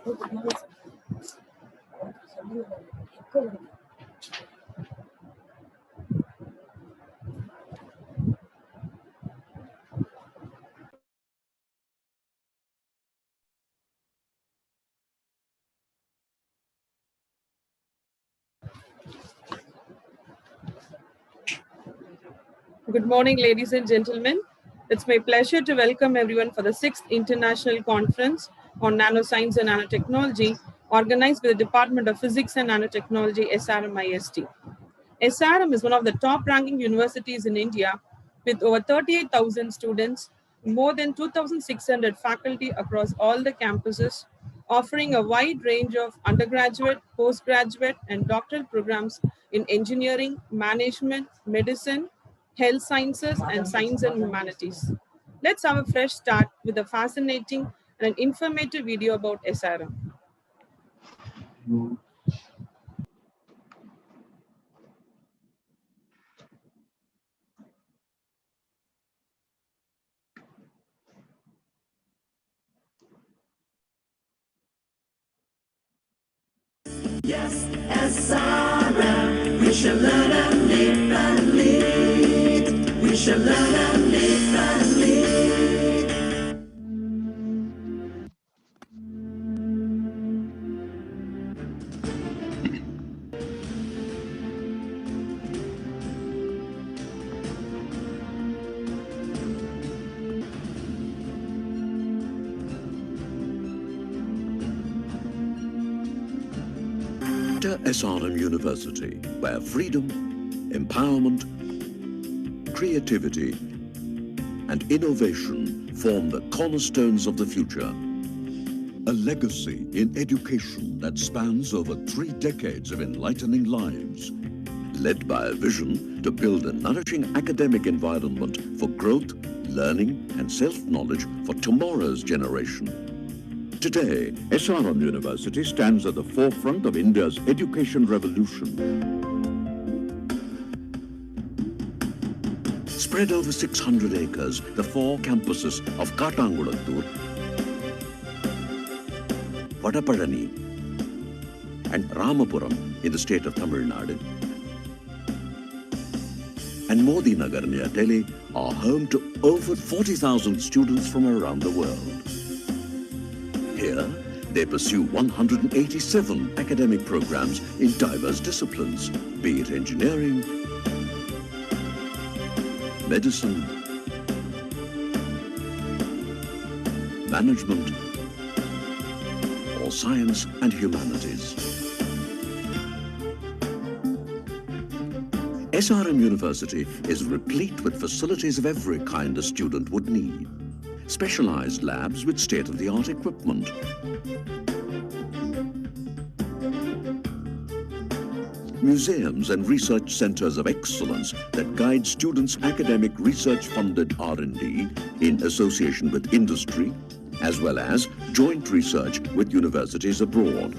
Good morning, ladies and gentlemen. It's my pleasure to welcome everyone for the 6th International Conference on Nanoscience and Nanotechnology, organized by the Department of Physics and Nanotechnology, SRM-IST. SRM is one of the top-ranking universities in India, with over 38,000 students, more than 2,600 faculty across all the campuses, offering a wide range of undergraduate, postgraduate, and doctoral programs in engineering, management, medicine, health sciences, and science and humanities. Let's have a fresh start with a fascinating and an informative video about SRM. Yes, SRM, we shall learn and live and lead. We shall learn and live and lead. SRM University, where freedom, empowerment, creativity, and innovation form the cornerstones of the future. A legacy in education that spans over 3 decades of enlightening lives, led by a vision to build a nourishing academic environment for growth, learning, and self-knowledge for tomorrow's generation. Today, SRM University stands at the forefront of India's education revolution. Spread over 600 acres, the 4 campuses of Kattangulattur, Vadapadani, and Ramapuram in the state of Tamil Nadu, and Modi Nagar near Delhi are home to over 40,000 students from around the world. Here, they pursue 187 academic programs in diverse disciplines, be it engineering, medicine, management, or science and humanities. SRM University is replete with facilities of every kind a student would need. Specialized labs with state-of-the-art equipment, museums and research centers of excellence that guide students' academic research-funded R&D in association with industry, as well as joint research with universities abroad.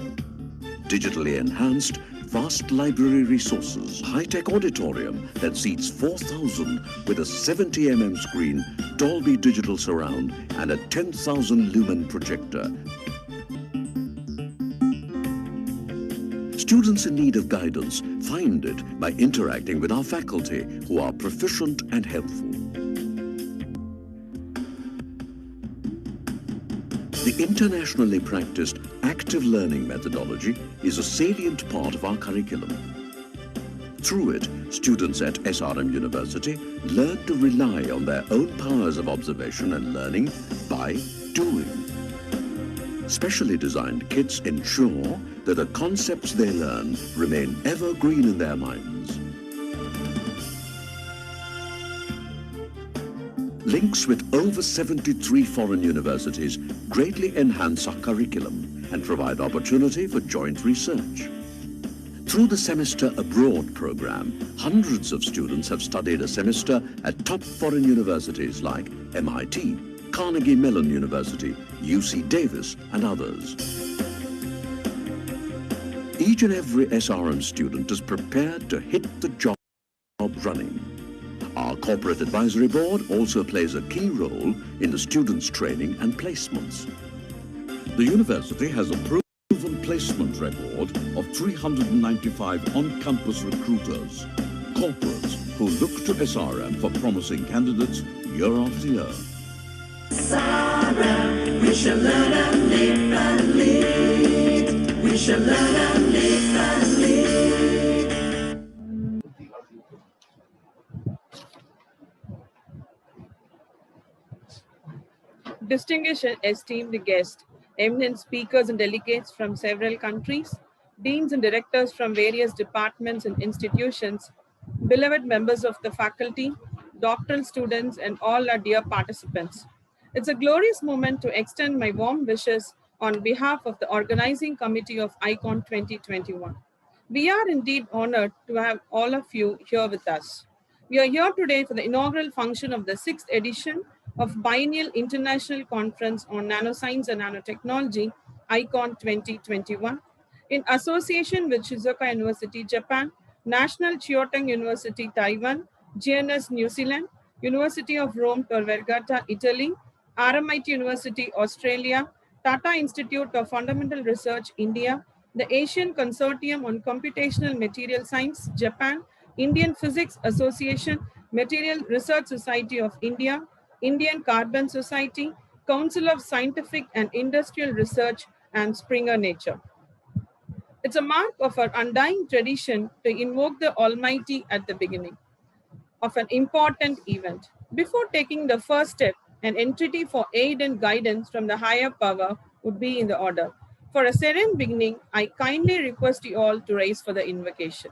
Digitally enhanced, vast library resources, high-tech auditorium that seats 4,000 with a 70mm screen, Dolby Digital Surround, and a 10,000 lumen projector. Students in need of guidance find it by interacting with our faculty, who are proficient and helpful. The internationally practiced active learning methodology is a salient part of our curriculum. Through it, students at SRM University learn to rely on their own powers of observation and learning by doing. Specially designed kits ensure that the concepts they learn remain evergreen in their minds. Links with over 73 foreign universities greatly enhance our curriculum and provide opportunity for joint research. Through the Semester Abroad program, hundreds of students have studied a semester at top foreign universities like MIT, Carnegie Mellon University, UC Davis, and others. Each and every SRM student is prepared to hit the job running. Our Corporate Advisory Board also plays a key role in the students' training and placements. The university has a proven placement record of 395 on-campus recruiters, corporates who look to SRM for promising candidates year after year. SRM, we shall learn and live and lead. We shall learn and live and lead. Distinguished and esteemed guests, eminent speakers and delegates from several countries, deans and directors from various departments and institutions, beloved members of the faculty, doctoral students, and all our dear participants. It's a glorious moment to extend my warm wishes on behalf of the organizing committee of ICON 2021. We are indeed honored to have all of you here with us. We are here today for the inaugural function of the 6th edition of Biennial International Conference on Nanoscience and Nanotechnology, ICON 2021, in association with Shizuoka University, Japan, National Chioteng University, Taiwan, GNS, New Zealand, University of Rome, Tor Vergata, Italy, RMIT University, Australia, Tata Institute of Fundamental Research, India, the Asian Consortium on Computational Material Science, Japan, Indian Physics Association, Material Research Society of India, Indian Carbon Society, Council of Scientific and Industrial Research, and Springer Nature. It's a mark of our undying tradition to invoke the Almighty at the beginning of an important event. Before taking the first step, an entity for aid and guidance from the higher power would be in the order. For a serene beginning, I kindly request you all to rise for the invocation.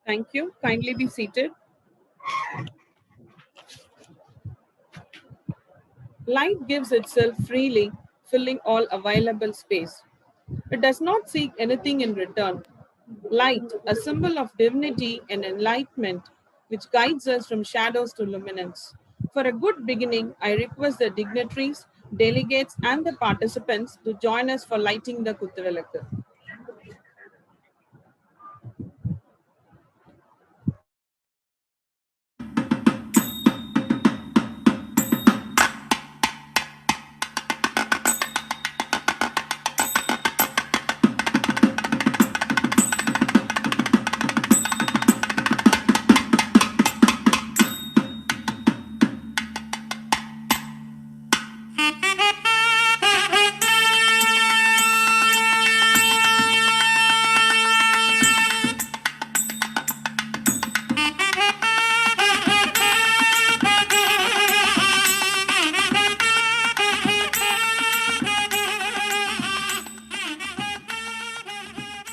Thank you. Kindly be seated. Light gives itself freely, filling all available space. It does not seek anything in return. Light, a symbol of divinity and enlightenment, which guides us from shadows to luminance. For a good beginning, I request the dignitaries, delegates, and the participants to join us for lighting the Kuthuvilakku.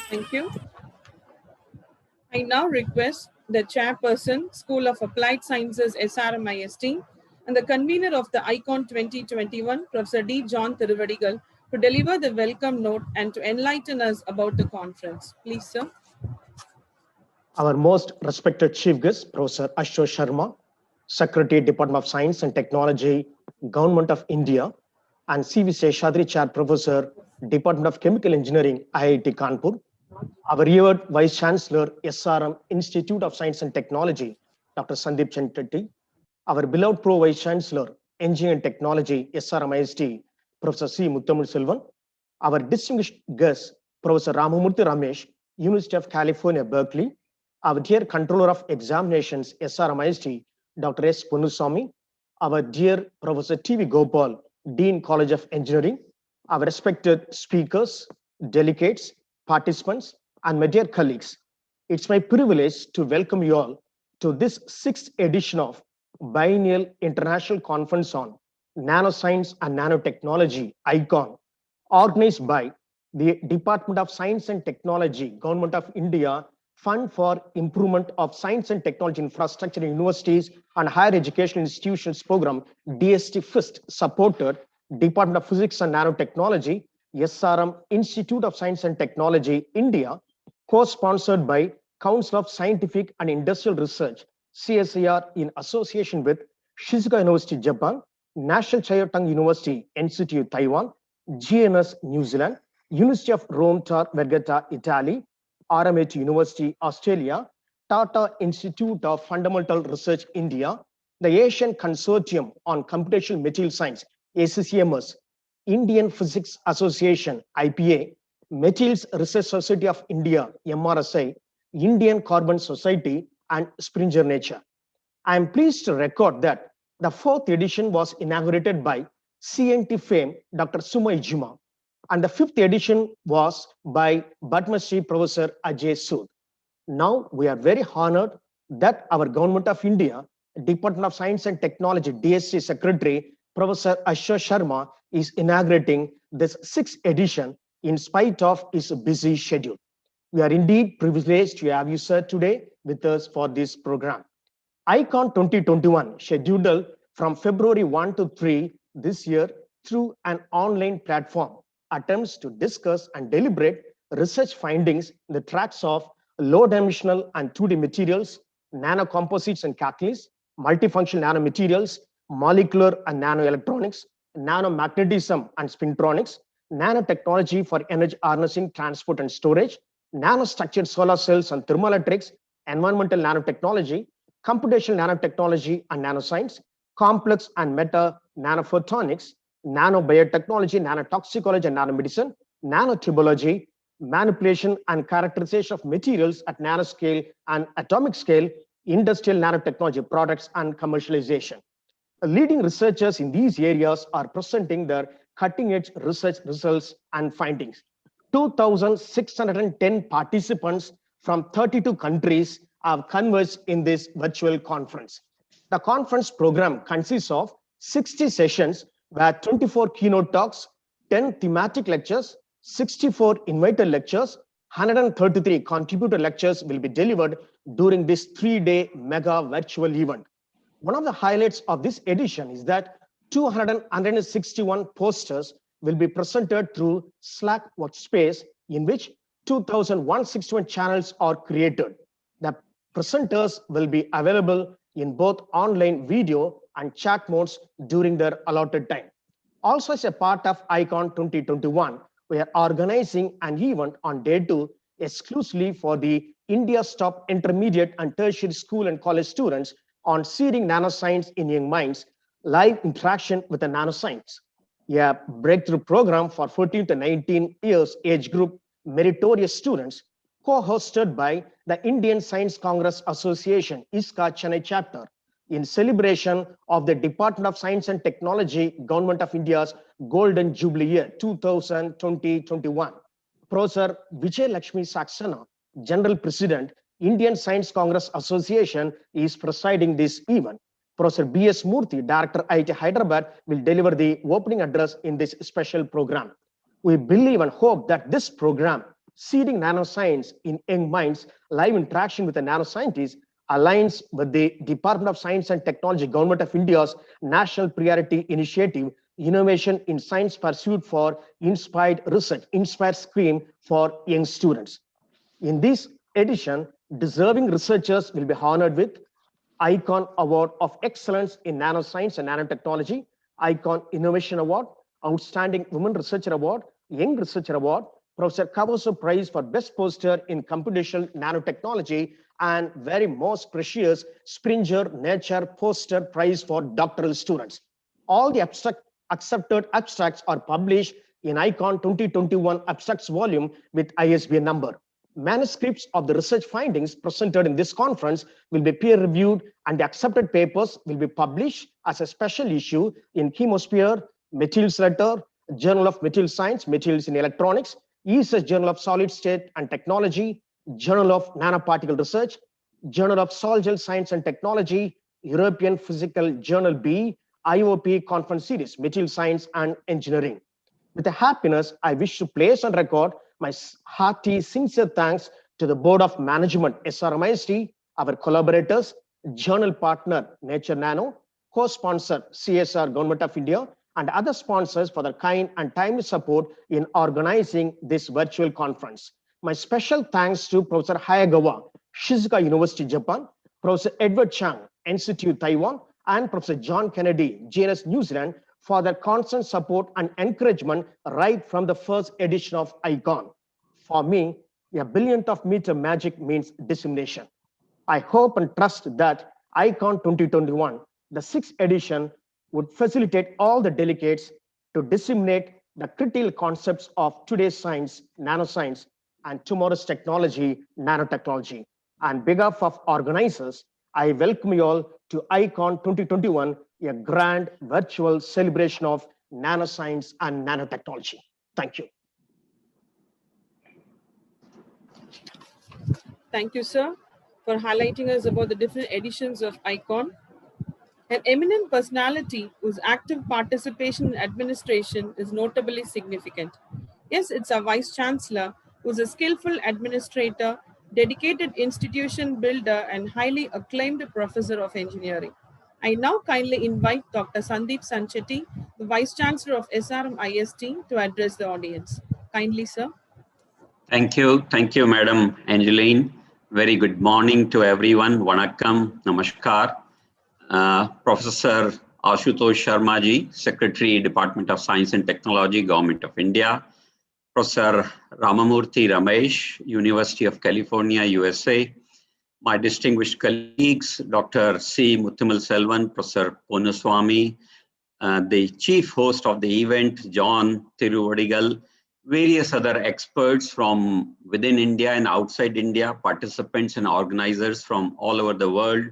Thank you. I now request the chairperson, School of Applied Sciences, SRMIST, and the convener of the ICON 2021, Professor D. John Thiruvadigal, to deliver the welcome note and to enlighten us about the conference. Please, sir. Our most respected chief guest, Professor Ashok Sharma, Secretary, Department of Science and Technology, Government of India, and C.V. Seshadri, Chair Professor, Department of Chemical Engineering, IIT Kanpur. Our revered Vice Chancellor, SRM Institute of Science and Technology, Dr. Sandeep Chentetti. Our beloved Pro Vice Chancellor, Engineering and Technology, SRMIST, Professor C. Muthamul Selvan, our distinguished guest, Professor Ramamurthy Ramesh, University of California, Berkeley, our dear Controller of Examinations, SRMIST, Dr. S. Punuswamy, our dear Professor T.V. Gopal, Dean College of Engineering, our respected speakers, delegates, participants, and my dear colleagues. It's my privilege to welcome you all to this 6th edition of Biennial International Conference on Nanoscience and Nanotechnology, ICON, organized by the Department of Science and Technology, Government of India, Fund for Improvement of Science and Technology Infrastructure in Universities and Higher Education Institutions Program, DST FIST, supported Department of Physics and Nanotechnology, SRM Institute of Science and Technology, India, co-sponsored by Council of Scientific and Industrial Research, CSIR, in association with Shizuoka University, Japan, National Chiao-Tung University, Institute, Taiwan, GNS, New Zealand, University of Rome Tor Vergata, Italy, RMIT University, Australia, Tata Institute of Fundamental Research, India, the Asian Consortium on Computational Material Science, ACCMS, Indian Physics Association, IPA, Materials Research Society of India, MRSI, Indian Carbon Society, and Springer Nature. I am pleased to record that the 4th edition was inaugurated by CNT fame Dr. Suma Ijima, and the 5th edition was by Padma Shri Professor Ajay Sood. Now we are very honored that our Government of India, Department of Science and Technology, DSC Secretary, Professor Ashok Sharma, is inaugurating this 6th edition in spite of his busy schedule. We are indeed privileged to have you, sir, today with us for this program. ICON 2021, scheduled from February 1 to 3 this year through an online platform, attempts to discuss and deliberate research findings in the tracks of low-dimensional and 2D materials, nanocomposites and catalysts, multifunctional nanomaterials, molecular and nanoelectronics, nanomagnetism and spintronics, nanotechnology for energy harnessing, transport and storage, nanostructured solar cells and thermoelectrics, environmental nanotechnology, computational nanotechnology and nanoscience, complex and meta nanophotonics, nanobiotechnology, nanotoxicology and nanomedicine, nanotribology, manipulation and characterization of materials at nanoscale and atomic scale, industrial nanotechnology products and commercialization. Leading researchers in these areas are presenting their cutting-edge research results and findings. 2,610 participants from 32 countries have converged in this virtual conference. The conference program consists of 60 sessions where 24 keynote talks, 10 thematic lectures, 64 invited lectures, 133 contributor lectures will be delivered during this 3-day mega virtual event. One of the highlights of this edition is that 261 posters will be presented through Slack workspace, in which 2,161 channels are created. The presenters will be available in both online video and chat modes during their allotted time. Also, as a part of ICON 2021, we are organizing an event on day 2 exclusively for the India's top intermediate and tertiary school and college students on seeding nanoscience in young minds, live interaction with the nanoscience, a breakthrough program for 14 to 19 years age group meritorious students, co-hosted by the Indian Science Congress Association, ISCA Chennai chapter, in celebration of the Department of Science and Technology, Government of India's Golden Jubilee year 2020-21. Professor Vijay Lakshmi Saxena, General President, Indian Science Congress Association, is presiding this event. Professor B.S. Murthy, Director IIT Hyderabad, will deliver the opening address in this special program. We believe and hope that this program, Seeding Nanoscience in Young Minds, live interaction with the nanoscientists, aligns with the Department of Science and Technology, Government of India's National Priority Initiative, Innovation in Science Pursuit for Inspired Research, INSPIRE scheme for young students. In this edition, deserving researchers will be honored with ICON Award of Excellence in Nanoscience and Nanotechnology, ICON Innovation Award, Outstanding Women Researcher Award, Young Researcher Award, Professor Cavasso Prize for Best Poster in Computational Nanotechnology, and very most precious Springer Nature Poster Prize for doctoral students. All the abstract accepted abstracts are published in ICON 2021 abstracts volume with ISBN number. Manuscripts of the research findings presented in this conference will be peer reviewed, and the accepted papers will be published as a special issue in Chemosphere, Materials Letter, Journal of Material Science, Materials in Electronics, ESS Journal of Solid State and Technology, Journal of Nanoparticle Research, Journal of Sol Gel Science and Technology, European Physical Journal B, IOP Conference Series, Material Science and Engineering. With the happiness, I wish to place on record my hearty, sincere thanks to the Board of Management, SRMIST, our collaborators, journal partner, Nature Nano, co-sponsor, CSR, Government of India, and other sponsors for their kind and timely support in organizing this virtual conference. My special thanks to Professor Hayagawa, Shizuoka University, Japan, Professor Edward Chang, Institute, Taiwan, and Professor John Kennedy, GNS, New Zealand, for their constant support and encouragement right from the first edition of ICON. For me, a billionth of meter magic means dissemination. I hope and trust that ICON 2021, the sixth edition, would facilitate all the delegates to disseminate the critical concepts of today's science, nanoscience, and tomorrow's technology, nanotechnology. On behalf of organizers, I welcome you all to ICON 2021, a grand virtual celebration of nanoscience and nanotechnology. Thank you. Thank you, sir, for highlighting us about the different editions of ICON. An eminent personality whose active participation in administration is notably significant. Yes, it's our Vice Chancellor, who's a skillful administrator, dedicated institution builder, and highly acclaimed professor of engineering. I now kindly invite Dr. Sandeep Sanchetti, the Vice Chancellor of SRM IST, to address the audience. Kindly, sir. Thank you, Madam Angeline. Very good morning to everyone. Vanakkam, namaskar. Professor Ashutosh Sharma ji, Secretary, Department of Science and Technology, Government of India. Professor Ramamurthy Ramesh, University of California, USA. My distinguished colleagues, Dr. C. Muthimal Selvan, Professor Ponuswamy, the chief host of the event, John Tiruvadigal, various other experts from within India and outside India, participants and organizers from all over the world.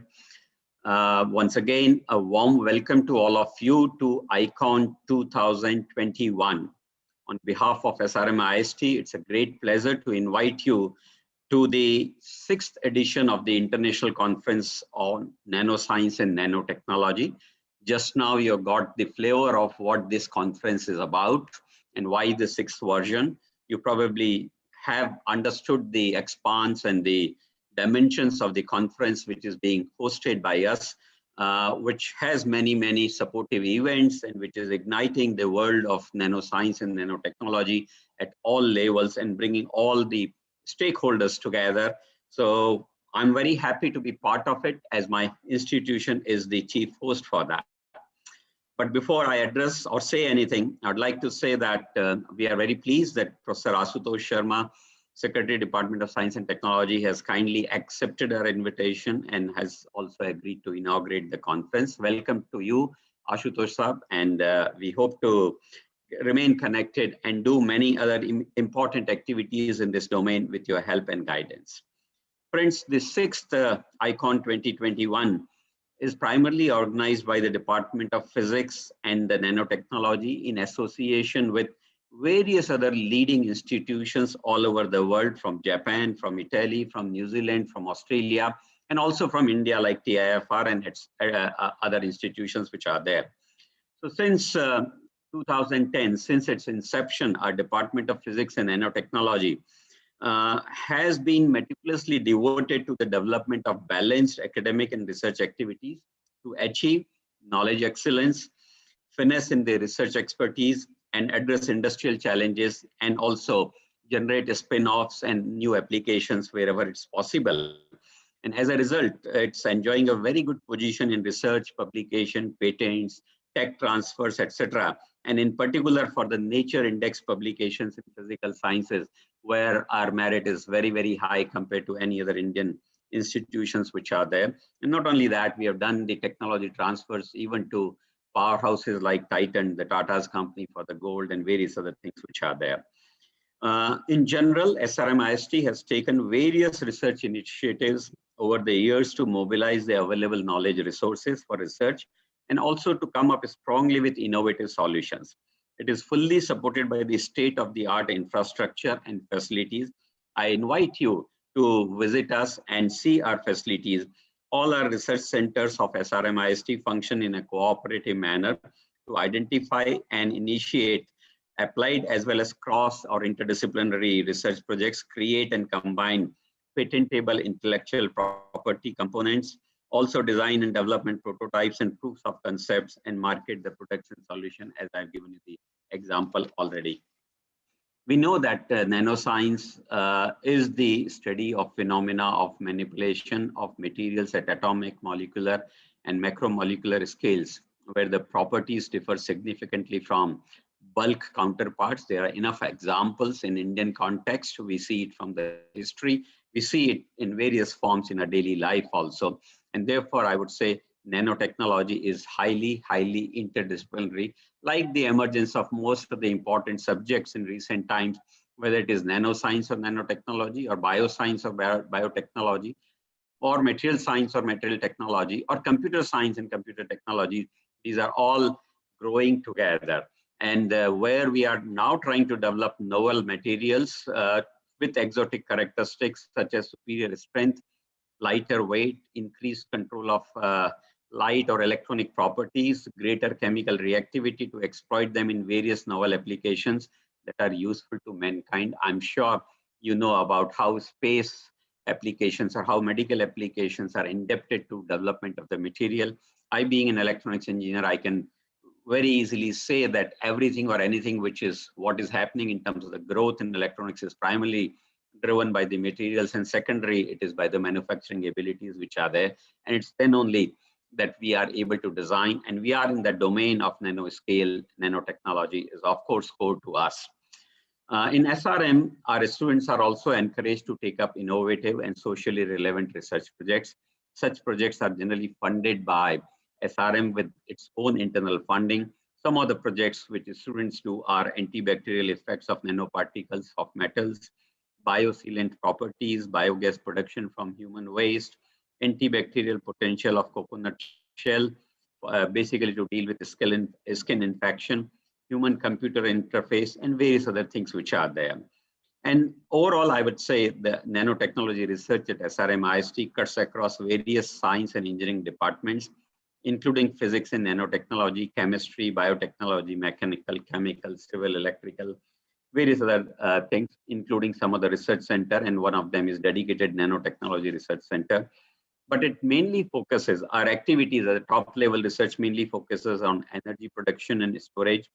Once again, a warm welcome to all of you to ICON 2021. On behalf of SRM IST, it's a great pleasure to invite you to the sixth edition of the International Conference on Nanoscience and Nanotechnology. Just now you got the flavor of what this conference is about and why the sixth version. You probably have understood the expanse and the dimensions of the conference which is being hosted by us, which has many supportive events and which is igniting the world of nanoscience and nanotechnology at all levels and bringing all the stakeholders together. So I'm very happy to be part of it, as my institution is the chief host for that. But before I address or say anything, I'd like to say that we are very pleased that Professor Ashutosh Sharma, Secretary, Department of Science and Technology, has kindly accepted our invitation and has also agreed to inaugurate the conference. Welcome to you, Ashutosh Sahab, and we hope to remain connected and do many other important activities in this domain with your help and guidance. Friends, the sixth ICON 2021 is primarily organized by the Department of Physics and the Nanotechnology in association with various other leading institutions all over the world, from Japan, from Italy, from New Zealand, from Australia, and also from India, like TIFR and its other institutions which are there. So since 2010, since its inception, our Department of Physics and Nanotechnology has been meticulously devoted to the development of balanced academic and research activities to achieve knowledge excellence, finesse in the research expertise, and address industrial challenges, and also generate spin-offs and new applications wherever it's possible. And as a result, it's enjoying a very good position in research, publication, patents, tech transfers, etc. And in particular for the Nature Index publications in physical sciences, where our merit is very high compared to any other Indian institutions which are there. And not only that, we have done the technology transfers even to powerhouses like Titan, the Tata's company for the gold, and various other things which are there. In general, SRM-IST has taken various research initiatives over the years to mobilize the available knowledge resources for research and also to come up strongly with innovative solutions. It is fully supported by the state-of-the-art infrastructure and facilities. I invite you to visit us and see our facilities. All our research centers of SRM-IST function in a cooperative manner to identify and initiate applied as well as cross or interdisciplinary research projects, create and combine patentable intellectual property components, also design and development prototypes and proofs of concepts, and market the production solution, as I've given you the example already. We know that nanoscience is the study of phenomena of manipulation of materials at atomic, molecular, and macromolecular scales, where the properties differ significantly from bulk counterparts. There are enough examples in Indian context. We see it from the history. We see it in various forms in our daily life also. And therefore, I would say nanotechnology is highly, highly interdisciplinary, like the emergence of most of the important subjects in recent times, whether it is nanoscience or nanotechnology, or bioscience or biotechnology, or material science or material technology, or computer science and computer technology. These are all growing together. And where we are now trying to develop novel materials with exotic characteristics such as superior strength, lighter weight, increased control of light or electronic properties, greater chemical reactivity to exploit them in various novel applications that are useful to mankind. I'm sure you know about how space applications or how medical applications are indebted to development of the material. I, being an electronics engineer, I can very easily say that everything or anything which is what is happening in terms of the growth in electronics is primarily driven by the materials, and secondary it is by the manufacturing abilities which are there. And it's then only that we are able to design, and we are in the domain of nanoscale. Nanotechnology is of course core to us. In SRM, our students are also encouraged to take up innovative and socially relevant research projects. Such projects are generally funded by SRM with its own internal funding. Some of the projects which students do are antibacterial effects of nanoparticles of metals, biosealant properties, biogas production from human waste, antibacterial potential of coconut shell, basically to deal with skin infection, human-computer interface, and various other things which are there. And overall, I would say the nanotechnology research at SRM-IST cuts across various science and engineering departments, including physics and nanotechnology, chemistry, biotechnology, mechanical, chemical, civil, electrical, various other things, including some of the research center, and one of them is dedicated nanotechnology research center. But it mainly focuses, our activities at the top level research mainly focuses on energy production and storage,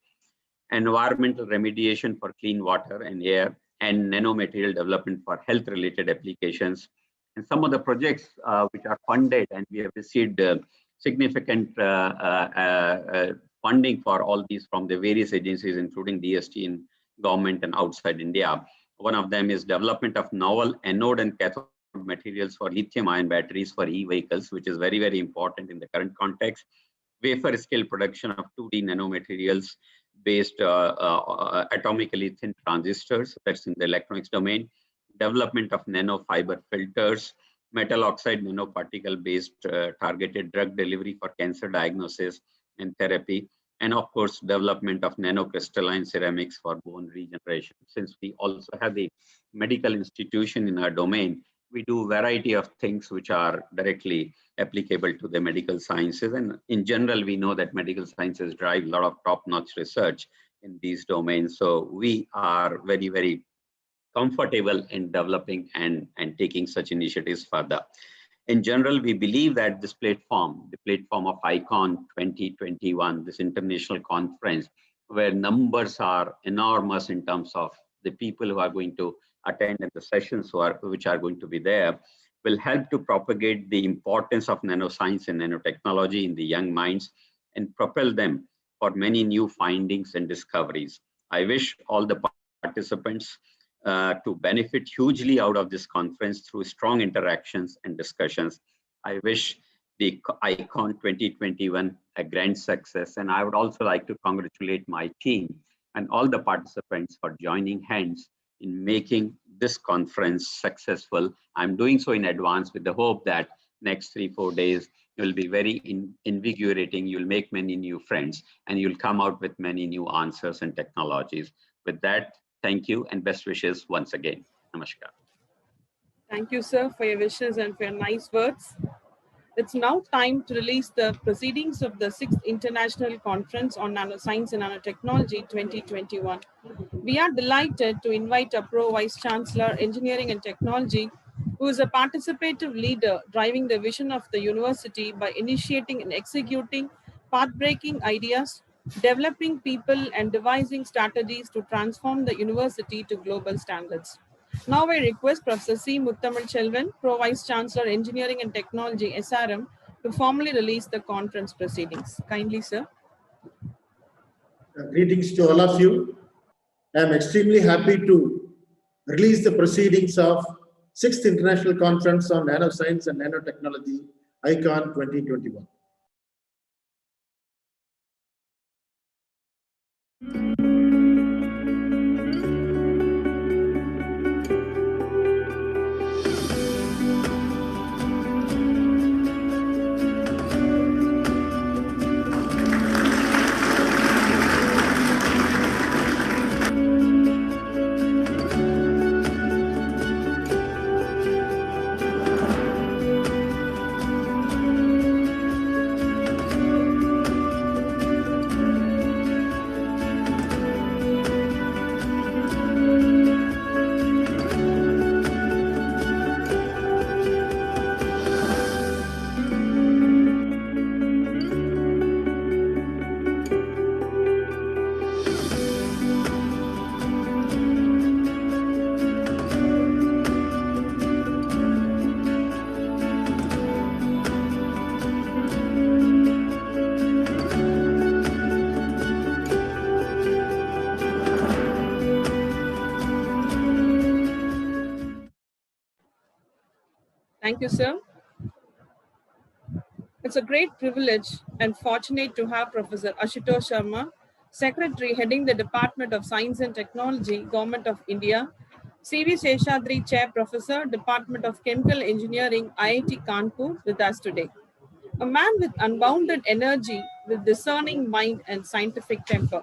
environmental remediation for clean water and air, and nanomaterial development for health related applications. And some of the projects which are funded, and we have received significant funding for all these from the various agencies, including DST in government and outside India. One of them is development of novel anode and cathode materials for lithium-ion batteries for e-vehicles, which is very, very important in the current context. Wafer scale production of 2D nanomaterials based atomically thin transistors, that's in the electronics domain. Development of nanofiber filters, metal oxide nanoparticle based targeted drug delivery for cancer diagnosis and therapy, and of course development of nanocrystalline ceramics for bone regeneration. Since we also have the medical institution in our domain, we do variety of things which are directly applicable to the medical sciences, and in general we know that medical sciences drive a lot of top-notch research in these domains. So we are very, very comfortable in developing and taking such initiatives further. In general, we believe that this platform, the platform of ICONN-2021, this international conference, where numbers are enormous in terms of the people who are going to attend and the sessions which are going to be there, will help to propagate the importance of nanoscience and nanotechnology in the young minds and propel them for many new findings and discoveries. I wish all the participants to benefit hugely out of this conference through strong interactions and discussions. I wish the ICON 2021 a grand success. And I would also like to congratulate my team and all the participants for joining hands in making this conference successful. I'm doing so in advance with the hope that next 3-4 days will be very invigorating. You'll make many new friends and you'll come out with many new answers and technologies. With that, thank you and best wishes once again. Namaskar. Thank you, sir, for your wishes and for your nice words. It's now time to release the proceedings of the 6th International Conference on Nanoscience and Nanotechnology 2021. We are delighted to invite our Pro Vice Chancellor, Engineering and Technology, who is a participative leader driving the vision of the university by initiating and executing path-breaking ideas, developing people and devising strategies to transform the university to global standards. Now I request Professor C. Muthamal Chelvan, Pro Vice Chancellor, Engineering and Technology, SRM, to formally release the conference proceedings. Kindly, sir. Greetings to all of you. I am extremely happy to release the proceedings of 6th International Conference on Nanoscience and Nanotechnology, ICON 2021. Thank you, sir. It's a great privilege and fortunate to have Professor Ashutosh Sharma, Secretary heading the Department of Science and Technology, Government of India, C.V. Seshadri, Chair Professor, Department of Chemical Engineering, IIT Kanpur, with us today. A man with unbounded energy, with discerning mind and scientific temper.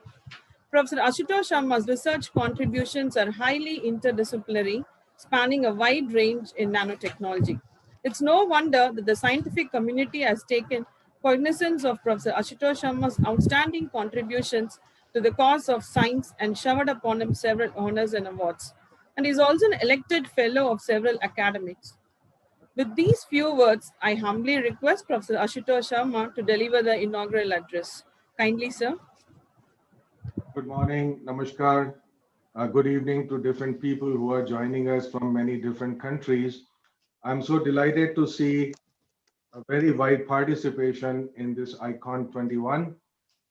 Professor Ashutosh Sharma's research contributions are highly interdisciplinary, spanning a wide range in nanotechnology. It's no wonder that the scientific community has taken cognizance of Professor Ashutosh Sharma's outstanding contributions to the cause of science and showered upon him several honors and awards. And he's also an elected fellow of several academics. With these few words, I humbly request Professor Ashutosh Sharma to deliver the inaugural address. Kindly, sir. Good morning, namaskar. Good evening to different people who are joining us from many different countries. I'm so delighted to see a very wide participation in this ICON 21,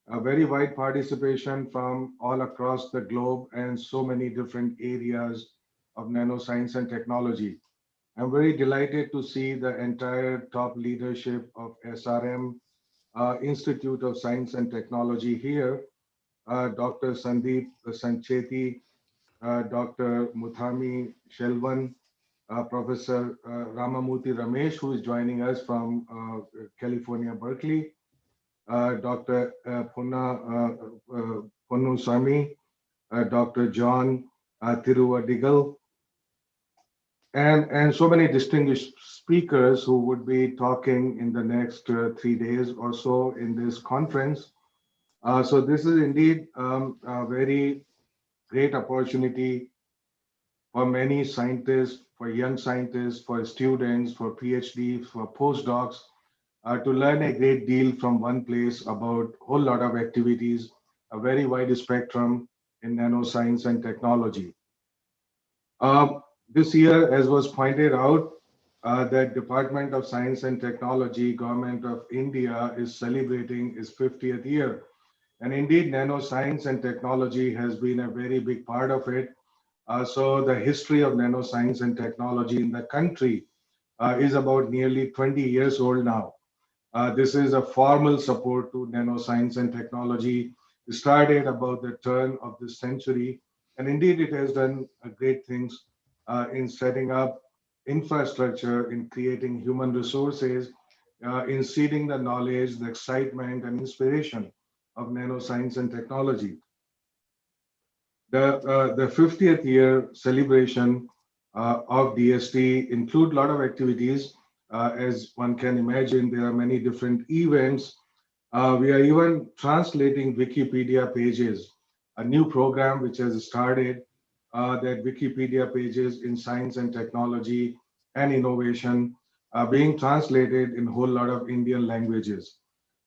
a very wide participation from all across the globe and so many different areas of nanoscience and technology. I'm very delighted to see the entire top leadership of SRM, Institute of Science and Technology here. Dr. Sandeep Sancheti, Dr. Muthami Shelvan, Professor Ramamurthy Ramesh, who is joining us from California, Berkeley, Dr. Ponnu Swami, Dr. John Tiruvadigal, and so many distinguished speakers who would be talking in the next 3 days or so in this conference. So this is indeed a very great opportunity for many scientists, for young scientists, for students, for PhDs, for postdocs, to learn a great deal from one place about a whole lot of activities, a very wide spectrum in nanoscience and technology. This year, as was pointed out, the Department of Science and Technology, Government of India is celebrating its 50th year. And indeed, nanoscience and technology has been a very big part of it. So the history of nanoscience and technology in the country is about nearly 20 years old now. This is a formal support to nanoscience and technology. It started about the turn of this century, and indeed it has done great things in setting up infrastructure, in creating human resources, in seeding the knowledge, the excitement, and inspiration of nanoscience and technology. The 50th year celebration of DST include a lot of activities. As one can imagine, there are many different events. We are even translating Wikipedia pages, a new program which has started, that Wikipedia pages in science and technology and innovation are being translated in a whole lot of Indian languages.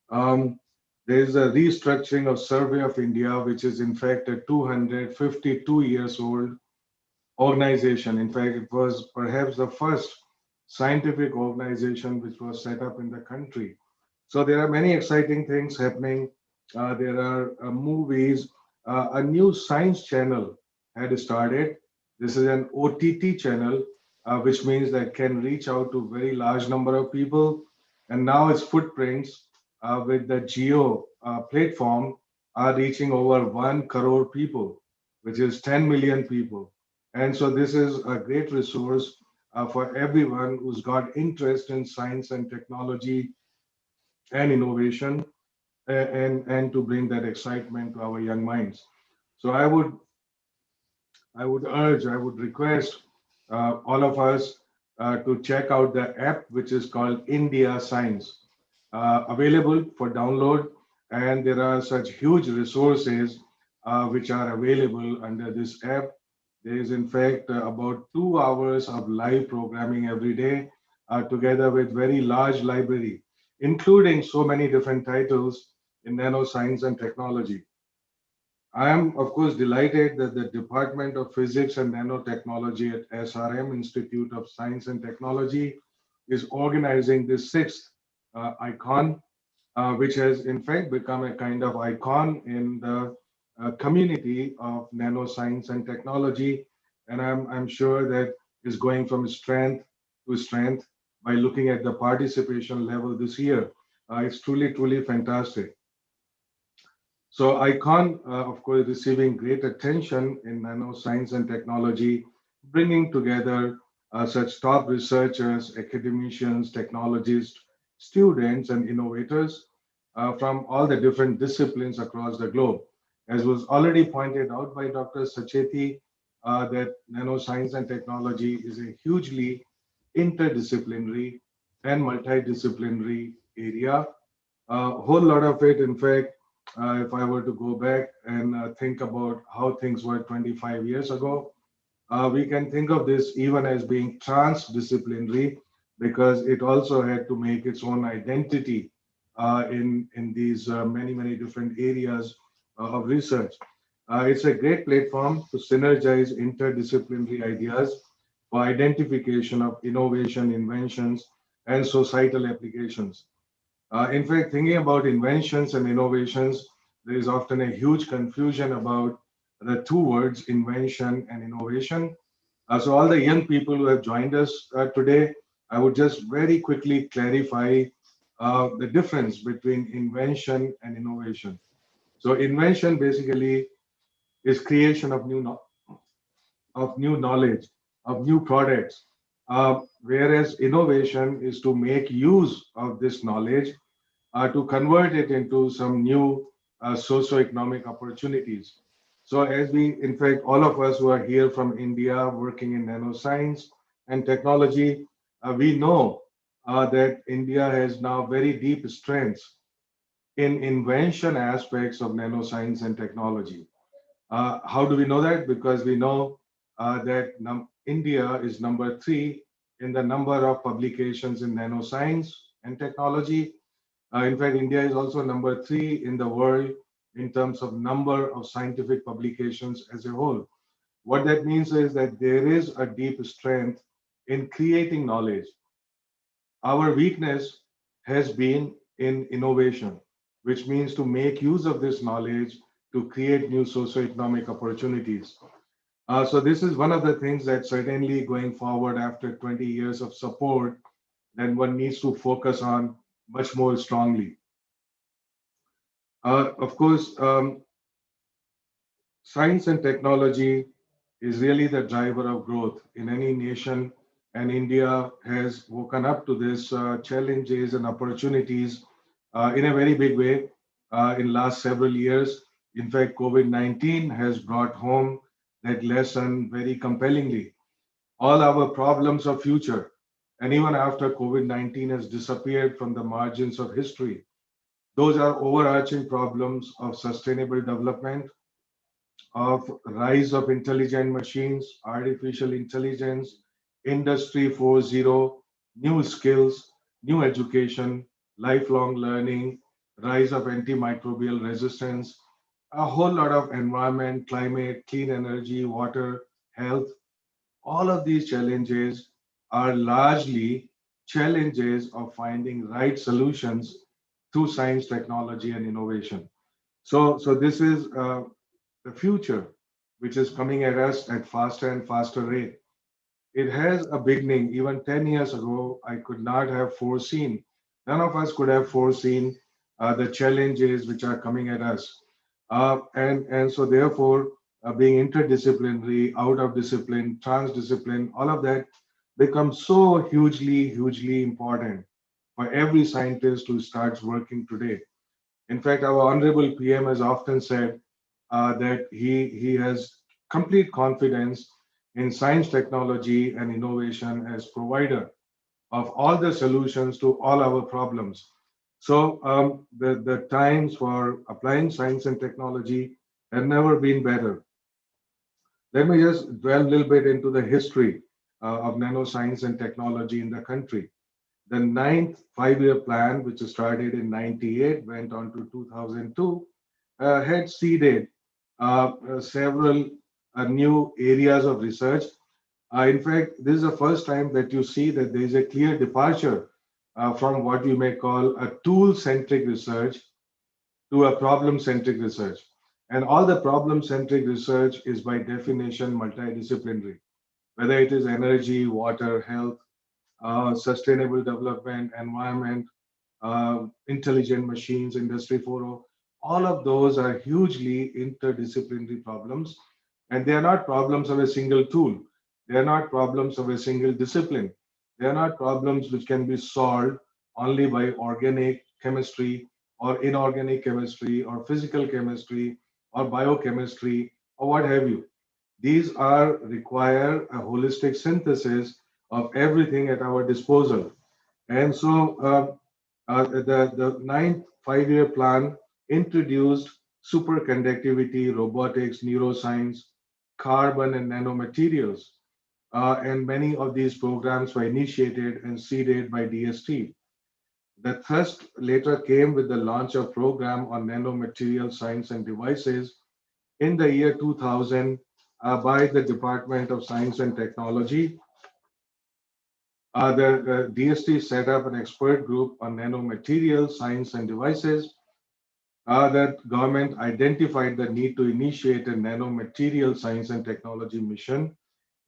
Um, there is a restructuring of Survey of India, which is in fact a 252 years old organization. In fact, it was perhaps the first scientific organization which was set up in the country. So there are many exciting things happening. There are movies. A new science channel had started. This is an OTT channel, which means that can reach out to very large number of people. And now its footprints with the Geo platform are reaching over 1 crore people, which is 10 million people. And so this is a great resource for everyone who's got interest in science and technology and innovation, and to bring that excitement to our young minds. So I would urge, I would request all of us to check out the app which is called India Science, available for download, and there are such huge resources which are available under this app. There is in fact about 2 hours of live programming every day, together with very large library, including so many different titles in nanoscience and technology. I am, of course, delighted that the Department of Physics and Nanotechnology at SRM Institute of Science and Technology is organizing this sixth ICON, which has in fact become a kind of icon in the community of nanoscience and technology. And I'm sure that is going from strength to strength by looking at the participation level this year. It's truly, truly fantastic. So ICON, of course, receiving great attention in nanoscience and technology, bringing together such top researchers, academicians, technologists, students, and innovators from all the different disciplines across the globe. As was already pointed out by Dr. Sacheti, that nanoscience and technology is a hugely interdisciplinary and multidisciplinary area. A whole lot of it, in fact, if I were to go back and think about how things were 25 years ago, we can think of this even as being transdisciplinary, because it also had to make its own identity in these many different areas of research. It's a great platform to synergize interdisciplinary ideas for identification of innovation, inventions, and societal applications. In fact, thinking about inventions and innovations, there is often a huge confusion about the two words, invention and innovation. So all the young people who have joined us today, I would just very quickly clarify the difference between invention and innovation. So invention basically is creation of of new knowledge, of new products, whereas innovation is to make use of this knowledge to convert it into some new socio-economic opportunities. So as we, in fact, all of us who are here from India working in nanoscience and technology, we know that India has now very deep strengths in invention aspects of nanoscience and technology. How do we know that? Because we know that India is number 3 in the number of publications in nanoscience and technology. In fact, India is also number 3 in the world in terms of number of scientific publications as a whole. What that means is that there is a deep strength in creating knowledge. Our weakness has been in innovation, which means to make use of this knowledge to create new socio-economic opportunities. So this is one of the things that certainly going forward after 20 years of support, then one needs to focus on much more strongly. Of course, science and technology is really the driver of growth in any nation, and India has woken up to this challenges and opportunities in a very big way in last several years. In fact, COVID-19 has brought home that lesson very compellingly. All our problems of future, and even after COVID-19 has disappeared from the margins of history, those are overarching problems of sustainable development, of rise of intelligent machines, artificial intelligence, Industry 4.0, new skills, new education, lifelong learning, rise of antimicrobial resistance, a whole lot of environment, climate, clean energy, water, health. All of these challenges are largely challenges of finding right solutions through science, technology, and innovation. So this is the future, which is coming at us at faster and faster rate. It has a beginning. Even 10 years ago, I could not have foreseen, none of us could have foreseen the challenges which are coming at us. And so therefore, being interdisciplinary, out of discipline, transdiscipline, all of that becomes so hugely important for every scientist who starts working today. In fact, our honorable PM has often said that he has complete confidence in science, technology, and innovation as provider of all the solutions to all our problems. So the times for applying science and technology have never been better. Let me just dwell a little bit into the history of nanoscience and technology in the country. The ninth five-year plan, which started in 98, went on to 2002, had seeded several new areas of research. In fact, this is the first time that you see that there is a clear departure from what you may call a tool-centric research to a problem-centric research. And all the problem-centric research is by definition multidisciplinary, whether it is energy, water, health, sustainable development, environment, intelligent machines, Industry 4.0, all of those are hugely interdisciplinary problems. And they are not problems of a single tool. They are not problems of a single discipline. They are not problems which can be solved only by organic chemistry or inorganic chemistry or physical chemistry or biochemistry or what have you. These are require a holistic synthesis of everything at our disposal. And so the ninth five-year plan introduced superconductivity, robotics, neuroscience, carbon and nanomaterials. And many of these programs were initiated and seeded by DST. The thrust later came with the launch of program on nanomaterial science and devices in the year 2000 by the Department of Science and Technology. The DST set up an expert group on nanomaterial science and devices. The government identified the need to initiate a nanomaterial science and technology mission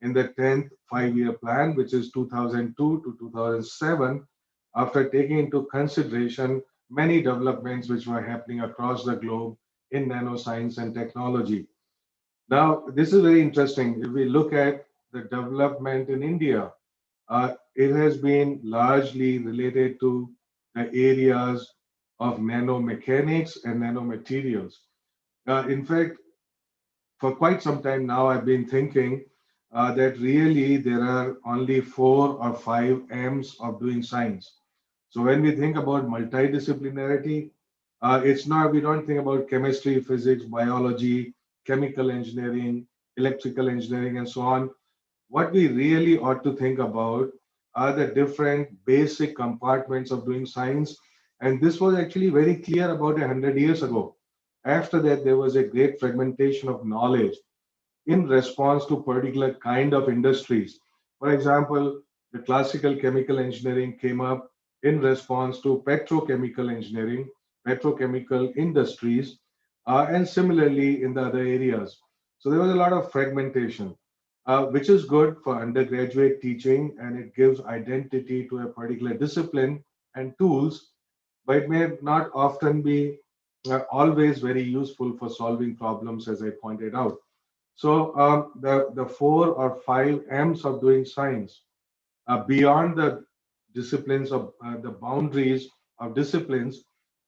in the 10th five-year plan, which is 2002 to 2007, after taking into consideration many developments which were happening across the globe in nanoscience and technology. Now, this is very interesting. If we look at the development in India, it has been largely related to the areas of nanomechanics and nanomaterials. In fact, for quite some time now, I've been thinking that really there are only 4 or 5 M's of doing science. So when we think about multidisciplinarity, it's not, we don't think about chemistry, physics, biology, chemical engineering, electrical engineering, and so on. What we really ought to think about are the different basic compartments of doing science. And this was actually very clear about 100 years ago. After that, there was a great fragmentation of knowledge in response to particular kind of industries. For example, the classical chemical engineering came up in response to petrochemical engineering, petrochemical industries, and similarly in the other areas. So there was a lot of fragmentation, which is good for undergraduate teaching, and it gives identity to a particular discipline and tools. but it may not often be always very useful for solving problems, as I pointed out. So the 4 or 5 M's of doing science, beyond the disciplines of the boundaries of disciplines,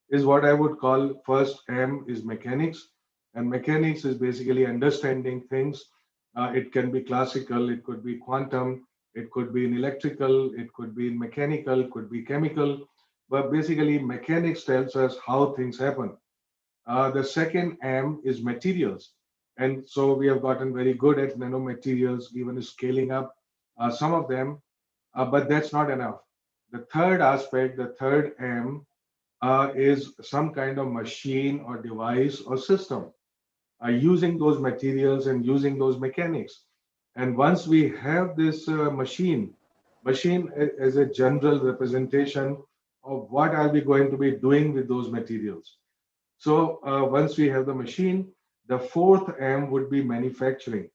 is what I would call first M is mechanics. And mechanics is basically understanding things. It can be classical, it could be quantum, it could be in electrical, it could be in mechanical, could be chemical. But basically, mechanics tells us how things happen. The second M is materials. And so we have gotten very good at nanomaterials, even scaling up some of them, but that's not enough. The third aspect, the third M, is some kind of machine or device or system using those materials and using those mechanics. And once we have this machine as a general representation of what are we going to be doing with those materials. So once we have the machine, the fourth M would be manufacturing.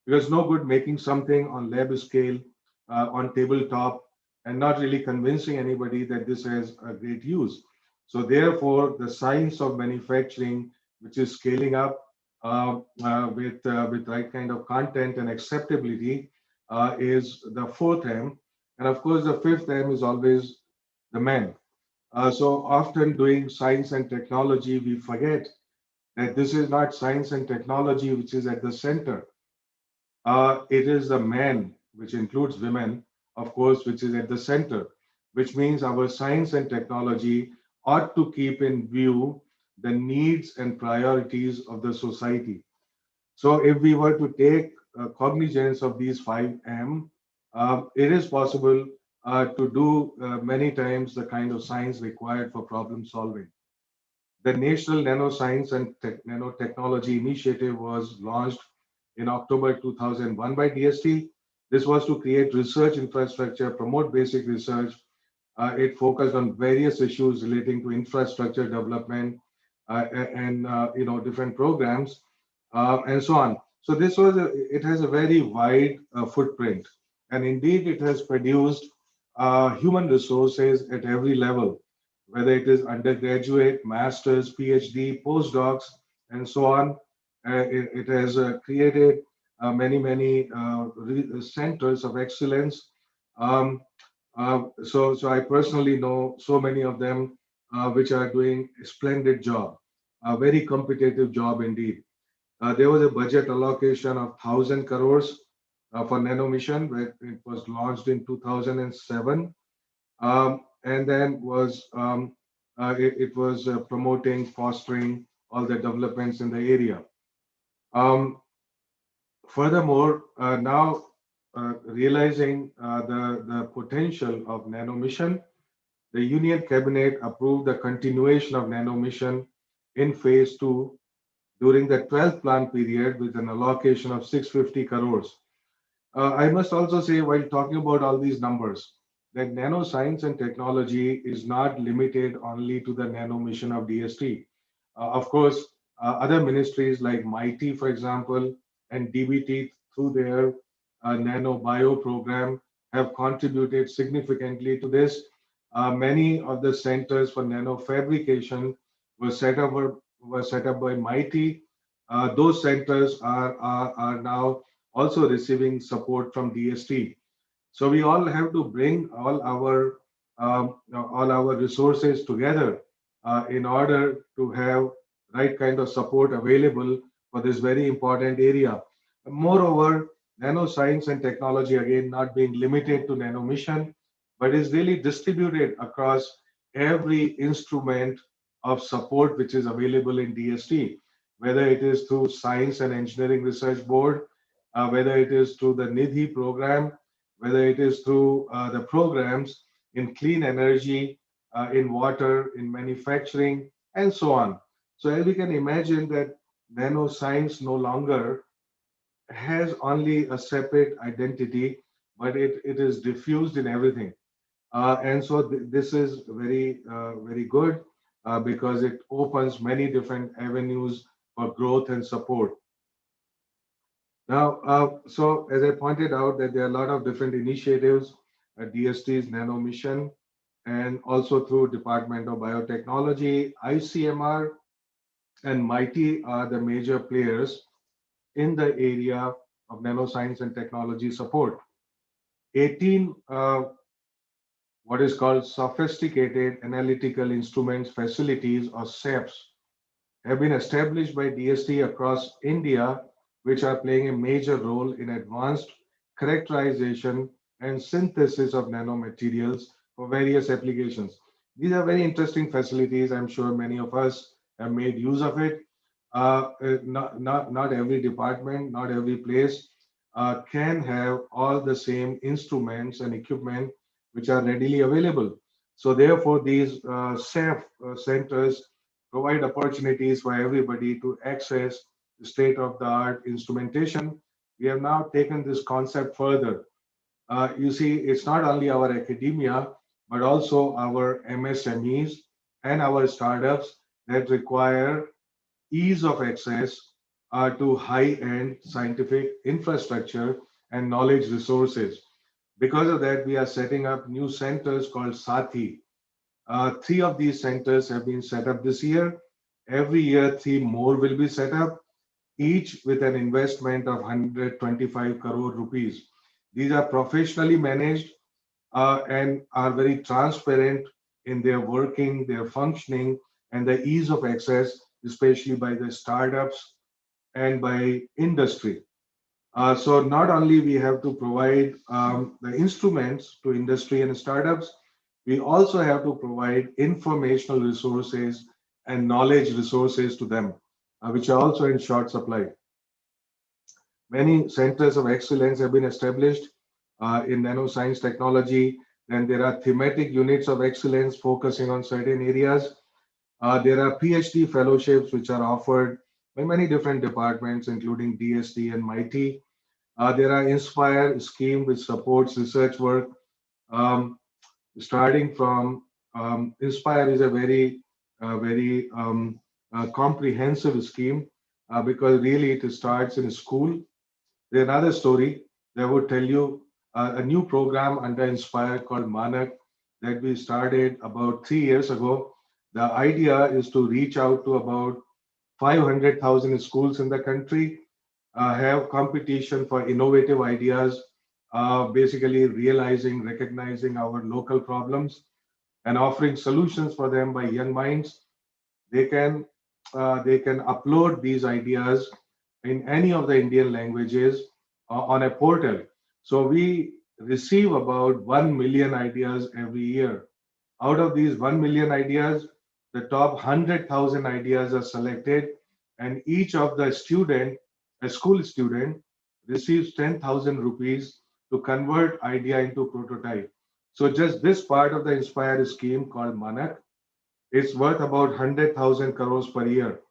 Because no good making something on lab scale, on tabletop, and not really convincing anybody that this has a great use. So therefore, the science of manufacturing, which is scaling up with right kind of content and acceptability, is the fourth M. And of course, the fifth M is always the man. So often doing science and technology, we forget that this is not science and technology which is at the center. It is the man, which includes women, of course, which is at the center, which means our science and technology ought to keep in view the needs and priorities of the society. So if we were to take cognizance of these 5M, it is possible to do many times the kind of science required for problem solving. The National Nanoscience and Nanotechnology Initiative was launched in October 2001 by DST. This was to create research infrastructure, promote basic research. It focused on various issues relating to infrastructure development and different programs and so on. So it has a very wide footprint, and indeed it has produced human resources at every level, whether it is undergraduate, masters, PhD, postdocs, and so on. It has created many centers of excellence. So I personally know so many of them which are doing a splendid job, a very competitive job indeed. There was a budget allocation of 1,000 crores for Nano Mission, where it was launched in 2007, and then it was promoting, fostering all the developments in the area. Furthermore, now realizing the potential of Nano Mission, the Union Cabinet approved the continuation of Nano Mission in phase 2 during the 12th plan period with an allocation of 650 crores. I must also say, while talking about all these numbers, that nanoscience and technology is not limited only to the nano mission of DST. Of course, other ministries like MIT, for example, and DBT through their nano bio program have contributed significantly to this. Many of the centers for nano fabrication were set up by MIT. Those centers are now also receiving support from DST. So we all have to bring all our resources together in order to have right kind of support available for this very important area. Moreover, nanoscience and technology, again, not being limited to nano mission, but is really distributed across every instrument of support which is available in DST, whether it is through Science and Engineering Research Board, whether it is through the NIDHI program, whether it is through the programs in clean energy, in water, in manufacturing, and so on. So as we can imagine that nanoscience no longer has only a separate identity, but it is diffused in everything. And so this is very good because it opens many different avenues for growth and support. Now, so as I pointed out that there are a lot of different initiatives, DST's Nano Mission, and also through Department of Biotechnology, ICMR, and MIT are the major players in the area of nanoscience and technology support. 18 what is called sophisticated analytical instruments facilities, or SAFs, have been established by DST across India, which are playing a major role in advanced characterization and synthesis of nanomaterials for various applications. These are very interesting facilities. I'm sure many of us have made use of it. Not every department, not every place can have all the same instruments and equipment which are readily available. So therefore, these SAF centers provide opportunities for everybody to access state-of-the-art instrumentation. We have now taken this concept further. You see, it's not only our academia, but also our MSMEs and our startups that require ease of access to high-end scientific infrastructure and knowledge resources. Because of that, we are setting up new centers called Sati. 3 of these centers have been set up this year. Every year, 3 more will be set up, each with an investment of 125 crore rupees. These are professionally managed and are very transparent in their working, their functioning, and the ease of access, especially by the startups and by industry. So not only we have to provide the instruments to industry and startups, we also have to provide informational resources and knowledge resources to them, which are also in short supply. Many centers of excellence have been established in nanoscience technology. Then there are thematic units of excellence focusing on certain areas. There are PhD fellowships which are offered by many different departments, including DST and MIT. There are Inspire scheme which supports research work. Starting from Inspire is a very comprehensive scheme because really it starts in school. There's another story that would tell you a new program under Inspire called Manak that we started about 3 years ago. The idea is to reach out to about 500,000 schools in the country, have competition for innovative ideas, basically realizing, recognizing our local problems and offering solutions for them by young minds. They can upload these ideas in any of the Indian languages on a portal. So we receive about 1 million ideas every year. Out of these 1 million ideas, the top 100,000 ideas are selected, and each of the student, a school student, receives 10,000 rupees to convert idea into prototype. So just this part of the Inspire scheme called Manak, it's worth about 100,000 crores per year.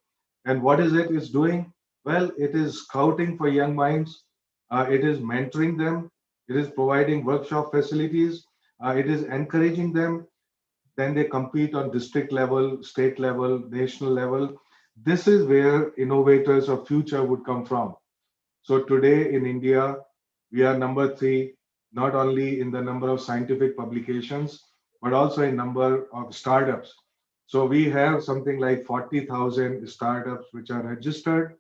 And what is it is doing? Well, it is scouting for young minds. It is mentoring them. It is providing workshop facilities. It is encouraging them. Then they compete on district level, state level, national level. This is where innovators of future would come from. So today in India, we are number 3, not only in the number of scientific publications, but also in number of startups. So we have something like 40,000 startups which are registered.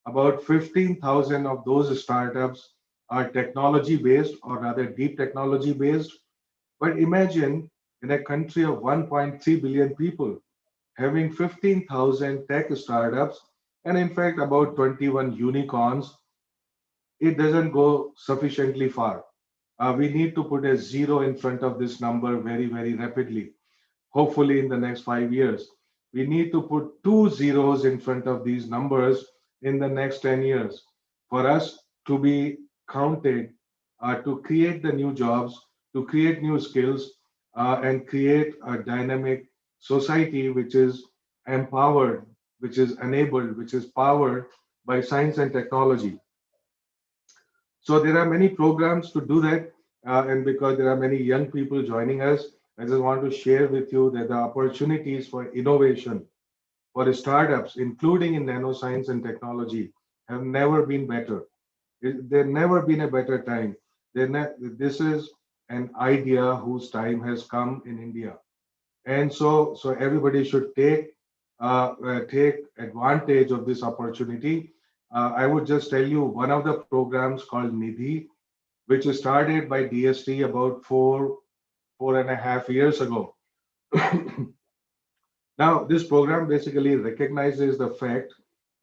About 15,000 of those startups are technology based, or rather deep technology based. But imagine in a country of 1.3 billion people having 15,000 tech startups, and in fact about 21 unicorns, it doesn't go sufficiently far. We need to put a 0 in front of this number very, very rapidly. Hopefully in the next 5 years. We need to put 2 zeros in front of these numbers in the next 10 years for us to be counted, to create the new jobs, to create new skills, and create a dynamic society which is empowered, which is enabled, which is powered by science and technology. So there are many programs to do that. And because there are many young people joining us, I just want to share with you that the opportunities for innovation for startups, including in nanoscience and technology, have never been better. There's never been a better time. This is an idea whose time has come in India. And so everybody should take advantage of this opportunity. I would just tell you one of the programs called Nidhi, which was started by DST about 4.5 years ago. Now, this program basically recognizes the fact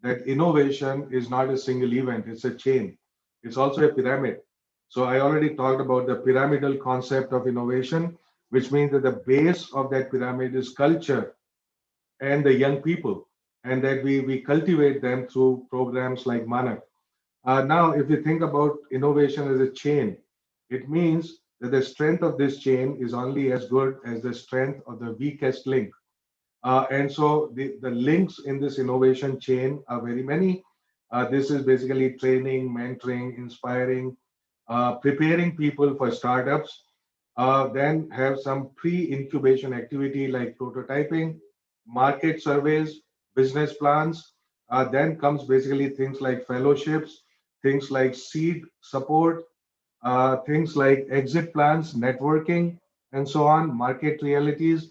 that innovation is not a single event, it's a chain. It's also a pyramid. So I already talked about the pyramidal concept of innovation, which means that the base of that pyramid is culture and the young people, and that we cultivate them through programs like Manak. Now, if you think about innovation as a chain, it means that the strength of this chain is only as good as the strength of the weakest link. And so the links in this innovation chain are very many. This is basically training, mentoring, inspiring, preparing people for startups, then have some pre-incubation activity like prototyping, market surveys, business plans. Then comes basically things like fellowships, things like seed support, things like exit plans, networking, and so on, market realities.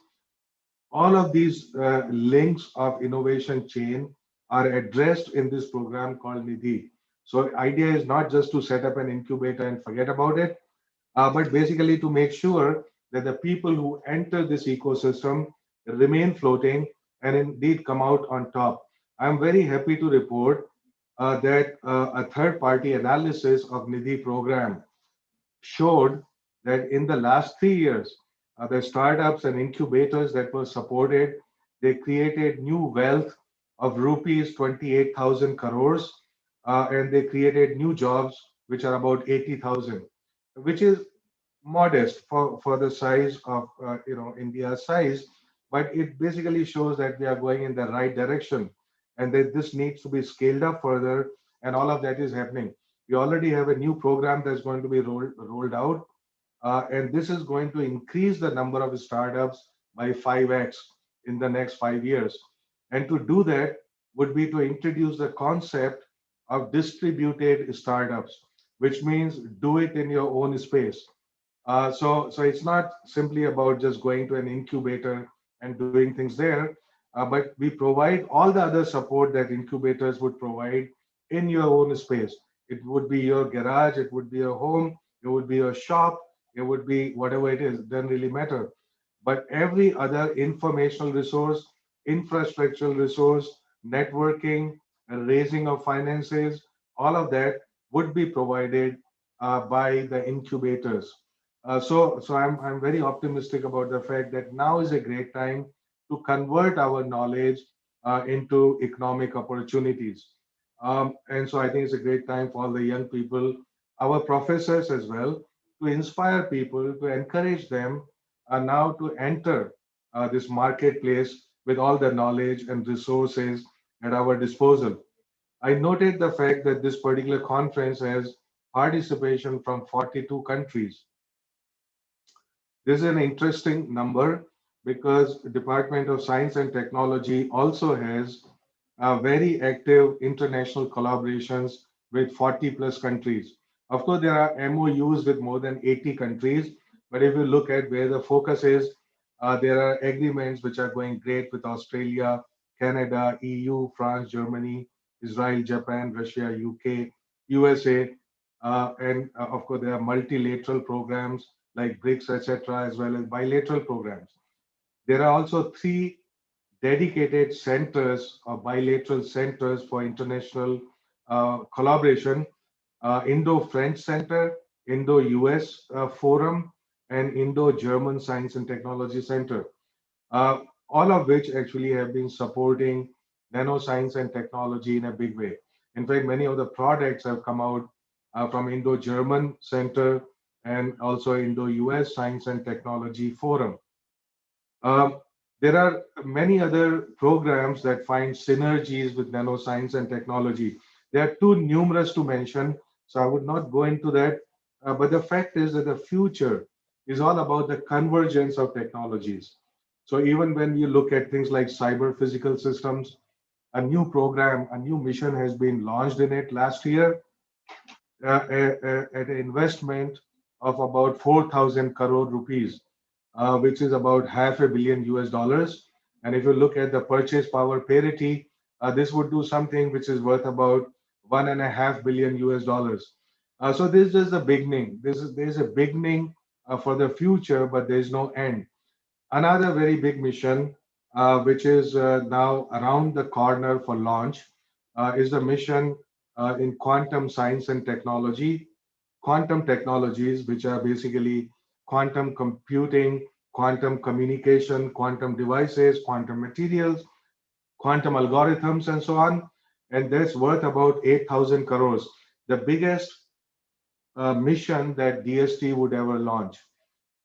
All of these links of innovation chain are addressed in this program called Nidhi. So idea is not just to set up an incubator and forget about it, but basically to make sure that the people who enter this ecosystem remain floating and indeed come out on top. I'm very happy to report that a third-party analysis of Nidhi program showed that in the last 3 years, the startups and incubators that were supported, they created new wealth of rupees 28,000 crores, and they created new jobs, which are about 80,000, which is modest for the size of India's size, but it basically shows that we are going in the right direction and that this needs to be scaled up further, and all of that is happening. We already have a new program that's going to be rolled out, and this is going to increase the number of startups by 5x in the next 5 years. And to do that would be to introduce the concept of distributed startups, which means do it in your own space. So it's not simply about just going to an incubator and doing things there, but we provide all the other support that incubators would provide in your own space. It would be your garage, it would be your home, it would be your shop, it would be whatever it is, doesn't really matter. But every other informational resource, infrastructural resource, networking, raising of finances, all of that would be provided by the incubators. So I'm very optimistic about the fact that now is a great time to convert our knowledge into economic opportunities. And so I think it's a great time for all the young people, our professors as well, to inspire people, to encourage them now to enter this marketplace with all the knowledge and resources at our disposal. I noted the fact that this particular conference has participation from 42 countries. This is an interesting number because the Department of Science and Technology also has very active international collaborations with 40 plus countries. Of course, there are MOUs with more than 80 countries, but if you look at where the focus is, there are agreements which are going great with Australia, Canada, EU, France, Germany, Israel, Japan, Russia, UK, USA, and of course, there are multilateral programs like BRICS, etc., as well as bilateral programs. There are also 3 dedicated centers or bilateral centers for international collaboration, Indo-French Center, Indo-US Forum, and Indo-German Science and Technology Center, all of which actually have been supporting nanoscience and technology in a big way. In fact, many of the products have come out from Indo-German Center and also Indo-US Science and Technology Forum. There are many other programs that find synergies with nanoscience and technology. They are too numerous to mention, so I would not go into that. But the fact is that the future is all about the convergence of technologies. So even when you look at things like cyber physical systems, a new program, a new mission has been launched in it last year at an investment of about 4,000 crore rupees, which is about $500 million US. And if you look at the purchase power parity, this would do something which is worth about $1.5 billion US. So this is the beginning. There's a beginning for the future, but there is no end. Another very big mission, which is now around the corner for launch, is the mission in quantum science and technology, quantum technologies, which are basically quantum computing, quantum communication, quantum devices, quantum materials, quantum algorithms, and so on. And that's worth about 8,000 crores, the biggest mission that DST would ever launch.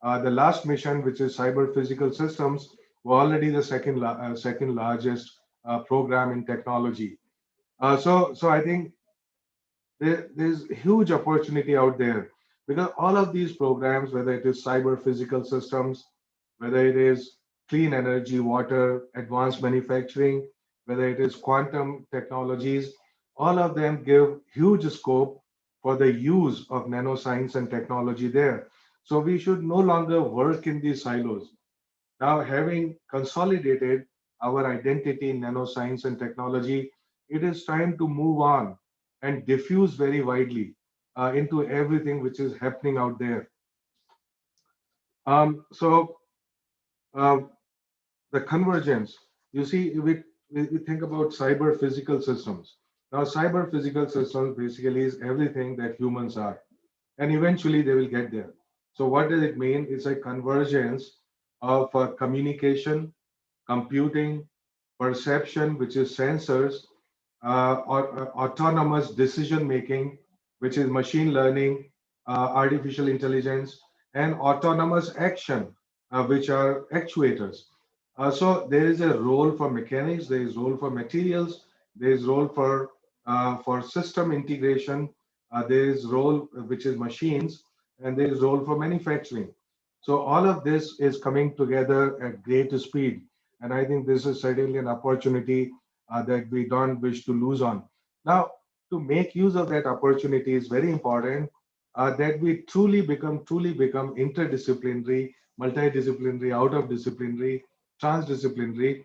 The last mission, which is cyber physical systems, were already the second largest program in technology. So I think there's huge opportunity out there, because all of these programs, whether it is cyber physical systems, whether it is clean energy, water, advanced manufacturing, whether it is quantum technologies, all of them give huge scope for the use of nanoscience and technology there. So we should no longer work in these silos. Now, having consolidated our identity in nanoscience and technology, it is time to move on and diffuse very widely into everything which is happening out there. So the convergence, you see, we think about cyber physical systems. Now, cyber physical systems basically is everything that humans are, and eventually they will get there. So what does it mean? It's a convergence of communication, computing, perception, which is sensors, or autonomous decision making, which is machine learning, artificial intelligence, and autonomous action, which are actuators. So there is a role for mechanics, there is role for materials, there is role for system integration, there is role which is machines, and there is role for manufacturing. So all of this is coming together at great speed, and I think this is certainly an opportunity that we don't wish to lose on. Now, to make use of that opportunity is very important that we truly become interdisciplinary, multidisciplinary, out of disciplinary, transdisciplinary,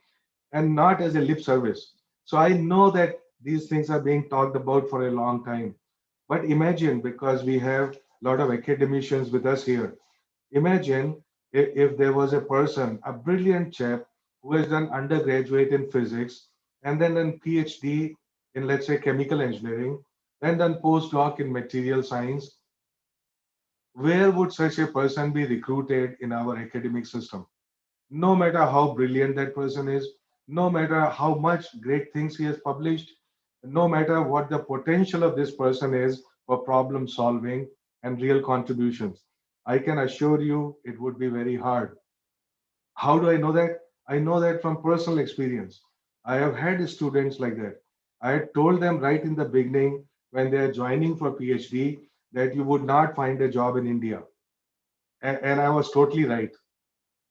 and not as a lip service. So I know that these things are being talked about for a long time, but imagine, because we have a lot of academicians with us here, imagine if there was a person, a brilliant chap who has done undergraduate in physics and then done PhD in, let's say, chemical engineering, then done postdoc in material science. Where would such a person be recruited in our academic system? No matter how brilliant that person is, no matter how much great things he has published, no matter what the potential of this person is for problem solving and real contributions, I can assure you it would be very hard. How do I know that? I know that from personal experience. I have had students like that. I had told them right in the beginning when they are joining for PhD that you would not find a job in India. And I was totally right.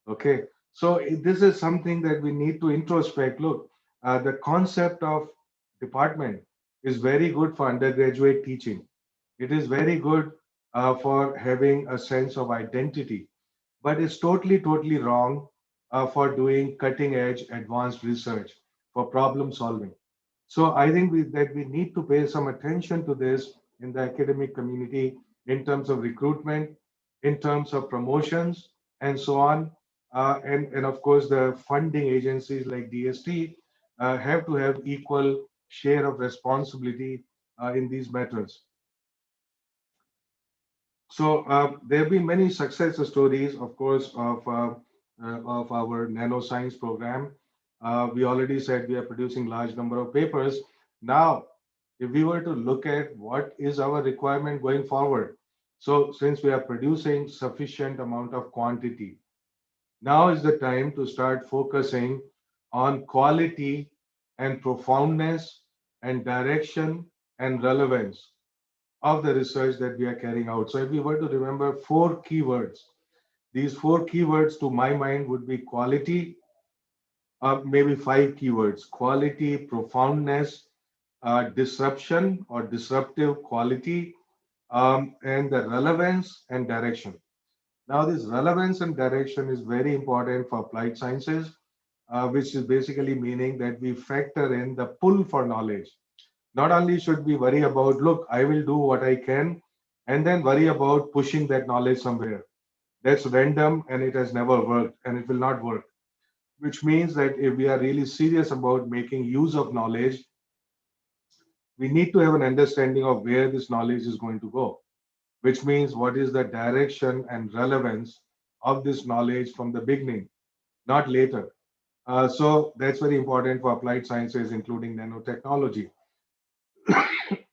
Okay. So this is something that we need to introspect. Look, the concept of department is very good for undergraduate teaching. It is very good for having a sense of identity, but it's totally wrong for doing cutting edge advanced research for problem solving. So I think that we need to pay some attention to this in the academic community in terms of recruitment, in terms of promotions, and so on. And of course, the funding agencies like DST have to have equal share of responsibility in these matters. So there have been many success stories, of course, of our nanoscience program. We already said we are producing large number of papers. Now, if we were to look at what is our requirement going forward, so since we are producing sufficient amount of quantity, now is the time to start focusing on quality and profoundness and direction and relevance of the research that we are carrying out. So if we were to remember 4 keywords, these 4 keywords to my mind would be quality, maybe 5 keywords: quality, profoundness, disruption or disruptive quality, and the relevance and direction. Now, this relevance and direction is very important for applied sciences, which is basically meaning that we factor in the pull for knowledge. Not only should we worry about, look, I will do what I can, and then worry about pushing that knowledge somewhere. That's random and it has never worked and it will not work. Which means that if we are really serious about making use of knowledge, we need to have an understanding of where this knowledge is going to go, which means what is the direction and relevance of this knowledge from the beginning, not later. So that's very important for applied sciences, including nanotechnology.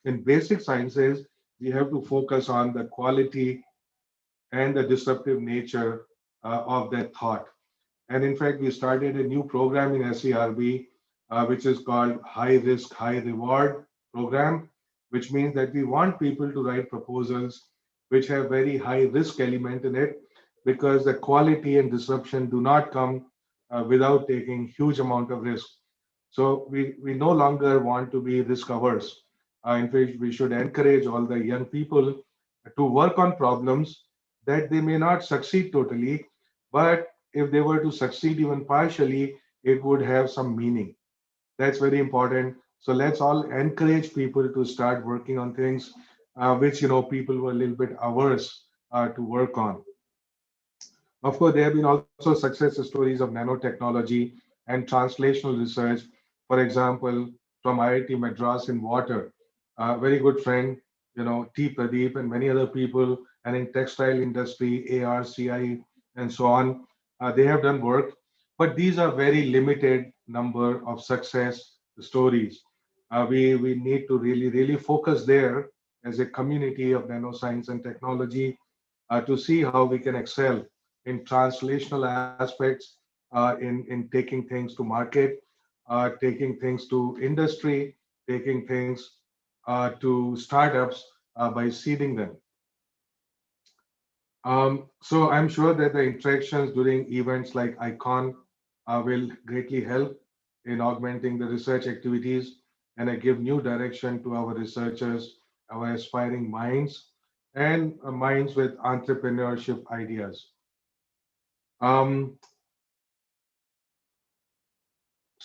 In basic sciences, we have to focus on the quality and the disruptive nature of that thought. And in fact, we started a new program in SERB, which is called High Risk, High Reward program, which means that we want people to write proposals which have very high risk element in it, because the quality and disruption do not come without taking huge amount of risk. So we no longer want to be risk averse. In fact, we should encourage all the young people to work on problems that they may not succeed totally, but if they were to succeed even partially, it would have some meaning. That's very important. So let's all encourage people to start working on things which people were a little bit averse to work on. Of course, there have been also success stories of nanotechnology and translational research. For example, from IIT Madras in water, a very good friend, T. Pradeep and many other people, and in textile industry, ARCI, and so on, they have done work. But these are very limited number of success stories. We need to really focus there as a community of nanoscience and technology to see how we can excel in translational aspects, in taking things to market, taking things to industry, taking things to startups by seeding them. So I'm sure that the interactions during events like ICONN will greatly help in augmenting the research activities and give new direction to our researchers, our aspiring minds, and minds with entrepreneurship ideas. Um,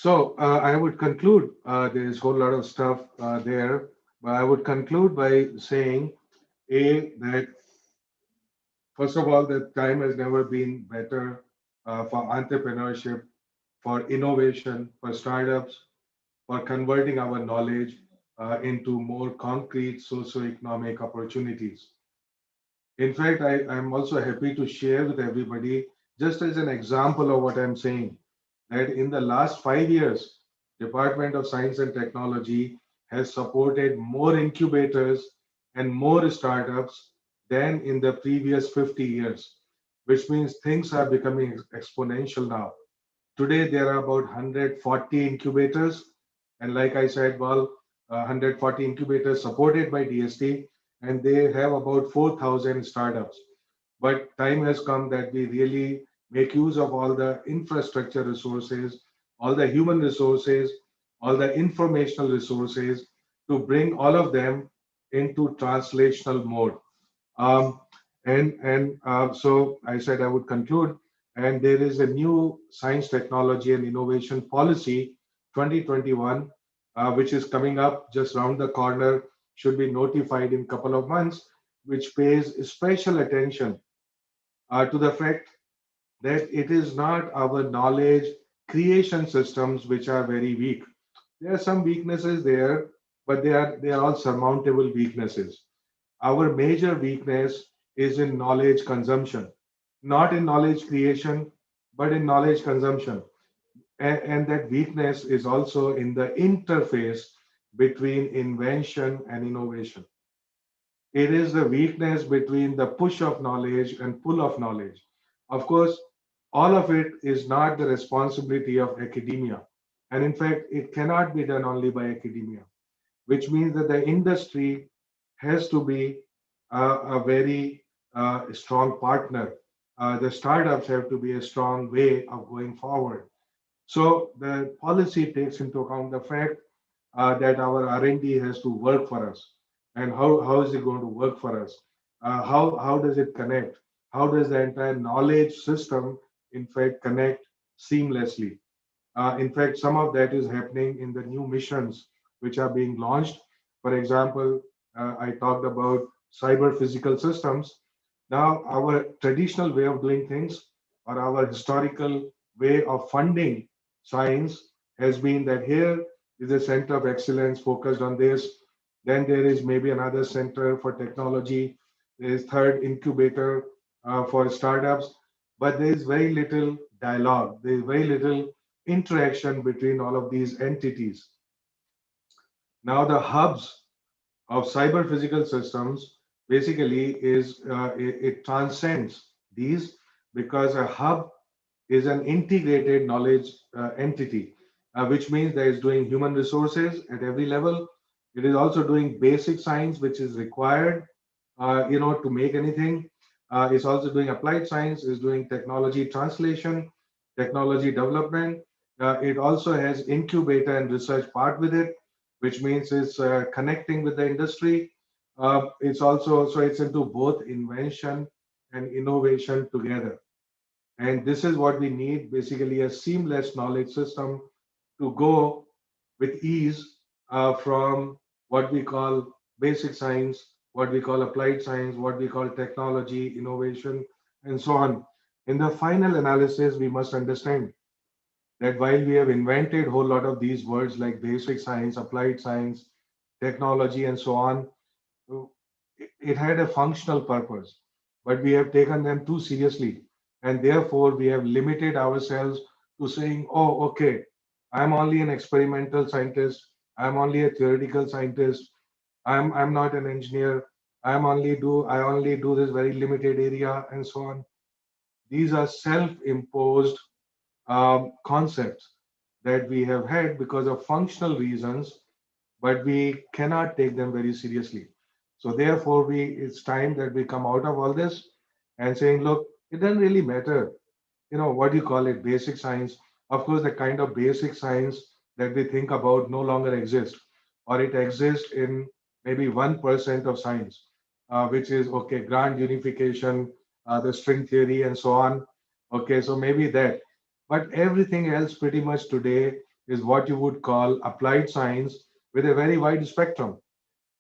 I would conclude, there's a whole lot of stuff there, but I would conclude by saying, that first of all, the time has never been better for entrepreneurship, for innovation, for startups, for converting our knowledge into more concrete socioeconomic opportunities. In fact, I'm also happy to share with everybody, just as an example of what I'm saying, that in the last 5 years, Department of Science and Technology has supported more incubators and more startups than in the previous 50 years, which means things are becoming exponential now. Today, there are about 140 incubators. And like I said, 140 incubators supported by DST, and they have about 4,000 startups. But time has come that we really make use of all the infrastructure resources, all the human resources, all the informational resources to bring all of them into translational mode. Um, so I said I would conclude, and there is a new science, technology, and innovation policy 2021, which is coming up just around the corner, should be notified in a couple of months, which pays special attention to the fact that it is not our knowledge creation systems which are very weak. There are some weaknesses there, but they are all surmountable weaknesses. Our major weakness is in knowledge consumption, not in knowledge creation, but in knowledge consumption. And that weakness is also in the interface between invention and innovation. It is the weakness between the push of knowledge and pull of knowledge. Of course, all of it is not the responsibility of academia. And in fact, it cannot be done only by academia, which means that the industry has to be a very strong partner. The startups have to be a strong way of going forward. So the policy takes into account the fact that our R&D has to work for us. and how is it going to work for us? How does it connect? How does the entire knowledge system, in fact, connect seamlessly? In fact, some of that is happening in the new missions which are being launched. For example, I talked about cyber physical systems. Now, our traditional way of doing things or our historical way of funding science has been that here is a center of excellence focused on this. Then there is maybe another center for technology. There is third incubator for startups, but there is very little dialogue. There is very little interaction between all of these entities. Now, the hubs of cyber physical systems basically it transcends these, because a hub is an integrated knowledge entity, which means that it's doing human resources at every level. It is also doing basic science, which is required, to make anything. It's also doing applied science, is doing technology translation, technology development. It also has incubator and research part with it, which means it's connecting with the industry. It's also, so it's into both invention and innovation together. And this is what we need, basically a seamless knowledge system to go with ease from what we call basic science, what we call applied science, what we call technology, innovation, and so on. In the final analysis, we must understand that while we have invented a whole lot of these words like basic science, applied science, technology, and so on, it had a functional purpose, but we have taken them too seriously. And therefore, we have limited ourselves to saying, oh, okay, I'm only an experimental scientist. I'm only a theoretical scientist. I'm not an engineer. I only do this very limited area and so on. These are self-imposed concepts that we have had because of functional reasons, but we cannot take them very seriously. So therefore, it's time that we come out of all this and saying, look, it doesn't really matter, what you call it, basic science. Of course, the kind of basic science that we think about no longer exists, or it exists in maybe 1% of science, which is, okay, grand unification, the string theory, and so on. Okay, so maybe that. But everything else pretty much today is what you would call applied science with a very wide spectrum.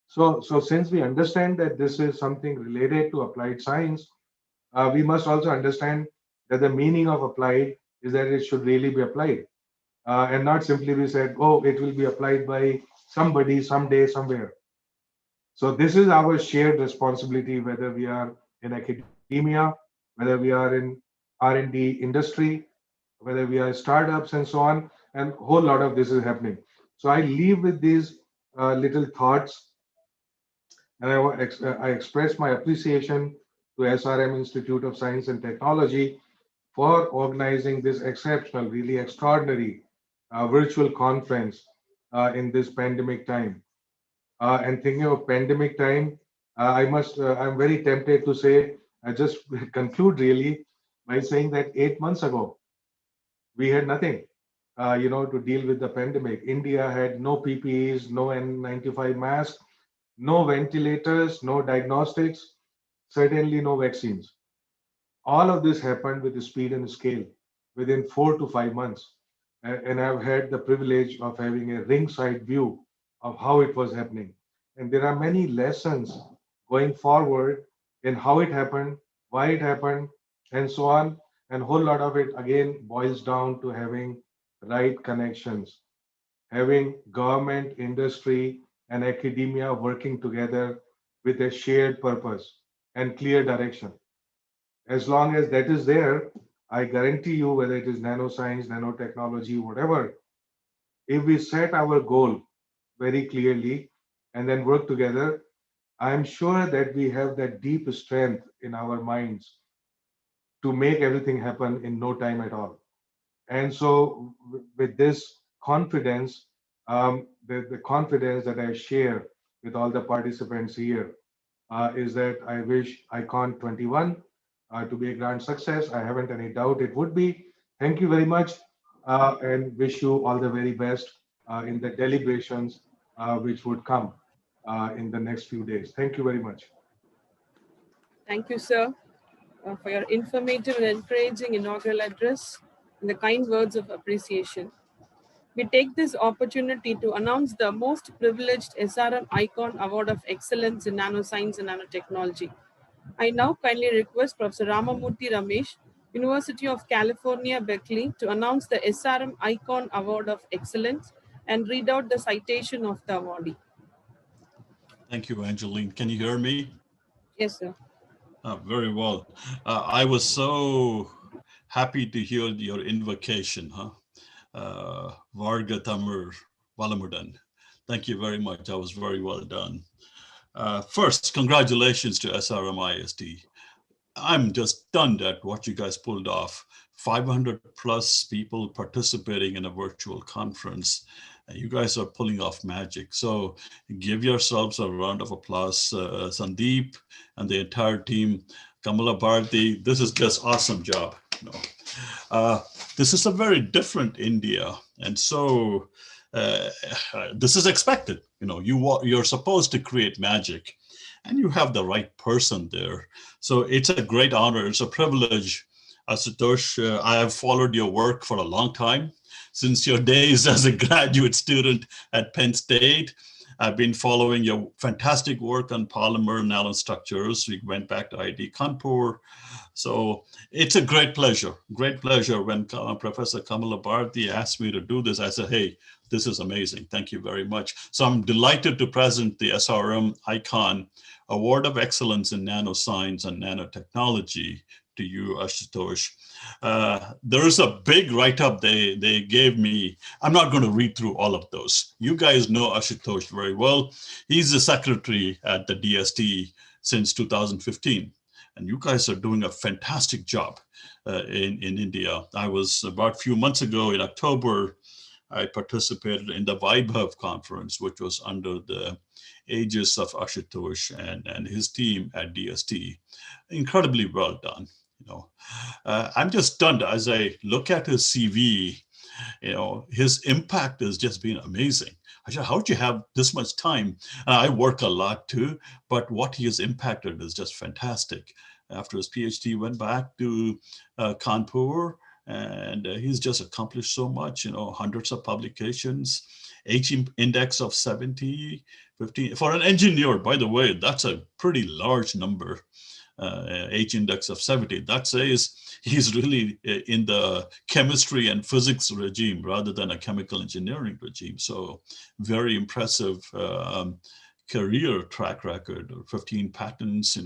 So since we understand that this is something related to applied science, we must also understand that the meaning of applied is that it should really be applied, and not simply be said, oh, it will be applied by somebody, someday, somewhere. So this is our shared responsibility, whether we are in academia, whether we are in R&D industry, whether we are startups and so on, and a whole lot of this is happening. So I leave with these little thoughts, and I express my appreciation to SRM Institute of Science and Technology for organizing this exceptional, really extraordinary virtual conference in this pandemic time. And thinking of pandemic time, I'm very tempted to say, I just conclude really by saying that 8 months ago, we had nothing, to deal with the pandemic. India had no PPEs, no N95 masks, no ventilators, no diagnostics, certainly no vaccines. All of this happened with the speed and scale within 4 to 5 months. And I've had the privilege of having a ringside view of how it was happening. And there are many lessons going forward in how it happened, why it happened, and so on. And a whole lot of it again boils down to having right connections, having government, industry, and academia working together with a shared purpose and clear direction. As long as that is there, I guarantee you, whether it is nanoscience, nanotechnology, whatever, if we set our goal very clearly and then work together, I'm sure that we have that deep strength in our minds to make everything happen in no time at all. And so, with this confidence, the confidence that I share with all the participants here is that I wish ICON 21 to be a grand success. I haven't any doubt it would be. Thank you very much, and wish you all the very best in the deliberations which would come. in the next few days. Thank you very much. Thank you, sir, for your informative and encouraging inaugural address and the kind words of appreciation. We take this opportunity to announce the most privileged SRM ICON Award of Excellence in Nanoscience and Nanotechnology. I now kindly request Professor Ramamurthy Ramesh, University of California, Berkeley, to announce the SRM ICON Award of Excellence and read out the citation of the awardee. Thank you, Angeline. Can you hear me? Yes, sir. Very well. I was so happy to hear your invocation, Varga Tamur Valamudan. Thank you very much. That was very well done. First, congratulations to SRM-ISD. I'm just stunned at what you guys pulled off. 500 plus people participating in a virtual conference. You guys are pulling off magic. So give yourselves a round of applause. Sandeep and the entire team, Kamala Bharti, this is just awesome job. This is a very different India. And so this is expected. You're supposed to create magic and you have the right person there. So it's a great honor. It's a privilege. Ashutosh, I have followed your work for a long time. Since your days as a graduate student at Penn State, I've been following your fantastic work on polymer nanostructures. We went back to IIT Kanpur. So it's a great pleasure when Professor Kamala Bharti asked me to do this. I said, hey, this is amazing. Thank you very much. So I'm delighted to present the SRM ICON Award of Excellence in Nanoscience and Nanotechnology to you, Ashutosh. There is a big write-up they gave me. I'm not going to read through all of those. You guys know Ashutosh very well. He's the secretary at the DST since 2015. And you guys are doing a fantastic job in India. I was about a few months ago in October, I participated in the Vaibhav conference, which was under the aegis of Ashutosh and his team at DST. Incredibly well done. I'm just stunned as I look at his CV. His impact has just been amazing. I said, how'd you have this much time? I work a lot too, but what he has impacted is just fantastic. After his PhD, went back to Kanpur, and he's just accomplished so much, hundreds of publications, H index of 70, 15. For an engineer, by the way, that's a pretty large number. H index of 70. That says he's really in the chemistry and physics regime rather than a chemical engineering regime. So very impressive career track record, 15 patents,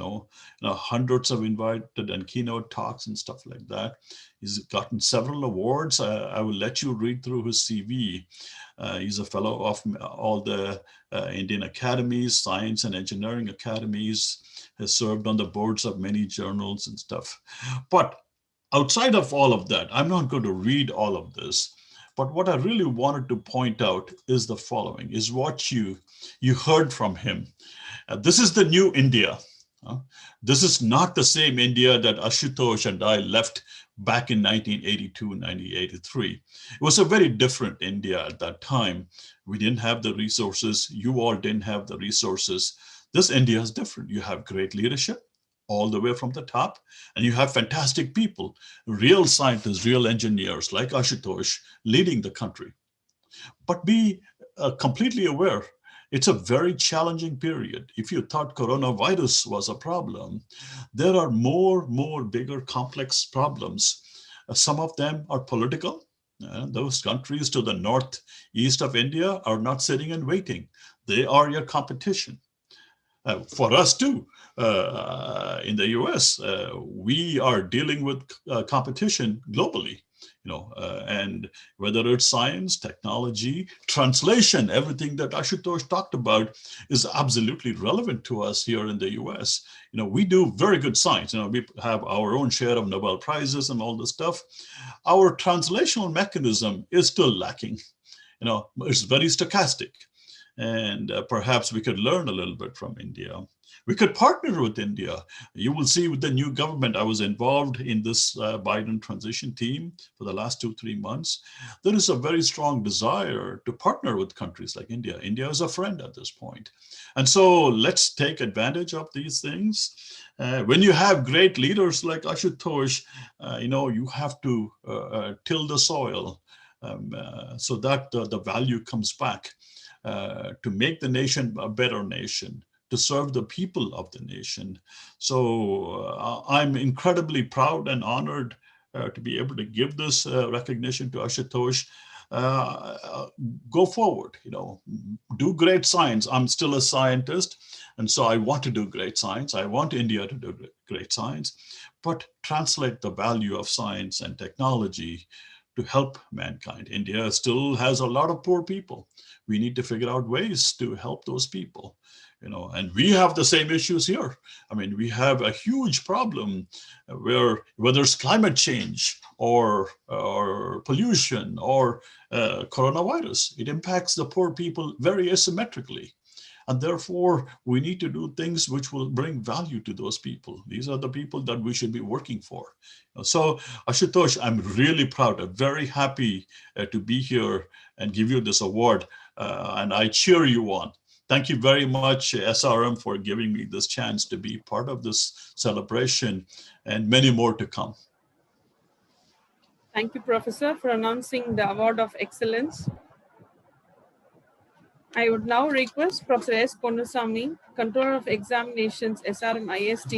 hundreds of invited and keynote talks and stuff like that. He's gotten several awards. I will let you read through his CV. He's a fellow of all the Indian academies, science and engineering academies, has served on the boards of many journals and stuff. But outside of all of that, I'm not going to read all of this. But what I really wanted to point out is the following, is what you heard from him. This is the new India. This is not the same India that Ashutosh and I left back in 1982, 1983. It was a very different India at that time. We didn't have the resources. You all didn't have the resources. This India is different. You have great leadership all the way from the top, and you have fantastic people, real scientists, real engineers like Ashutosh leading the country. But be completely aware, it's a very challenging period. If you thought coronavirus was a problem, there are more bigger, complex problems. Some of them are political. Those countries to the northeast of India are not sitting and waiting. They are your competition. For us too, in the US, we are dealing with competition globally, and whether it's science, technology, translation, everything that Ashutosh talked about is absolutely relevant to us here in the US. We do very good science. We have our own share of Nobel Prizes and all this stuff. Our translational mechanism is still lacking. It's very stochastic. and perhaps we could learn a little bit from India. We could partner with India. You will see with the new government, I was involved in this Biden transition team for the last 2-3 months. There is a very strong desire to partner with countries like India. India is a friend at this point. And so let's take advantage of these things. When you have great leaders like Ashutosh, you have to till the soil so that the value comes back to make the nation a better nation, to serve the people of the nation. So I'm incredibly proud and honored to be able to give this recognition to Ashutosh. Go forward, do great science. I'm still a scientist, and so I want to do great science. I want India to do great science, but translate the value of science and technology to help mankind. India still has a lot of poor people. We need to figure out ways to help those people, and we have the same issues here. I mean, we have a huge problem where whether it's climate change or pollution or coronavirus, it impacts the poor people very asymmetrically. And therefore, we need to do things which will bring value to those people. These are the people that we should be working for. So, Ashutosh, I'm really proud. I'm very happy to be here and give you this award. And I cheer you on. Thank you very much, SRM, for giving me this chance to be part of this celebration, and many more to come. Thank you, Professor, for announcing the Award of Excellence. I would now request Professor S. Ponnusamy, Controller of Examinations, SRM IST,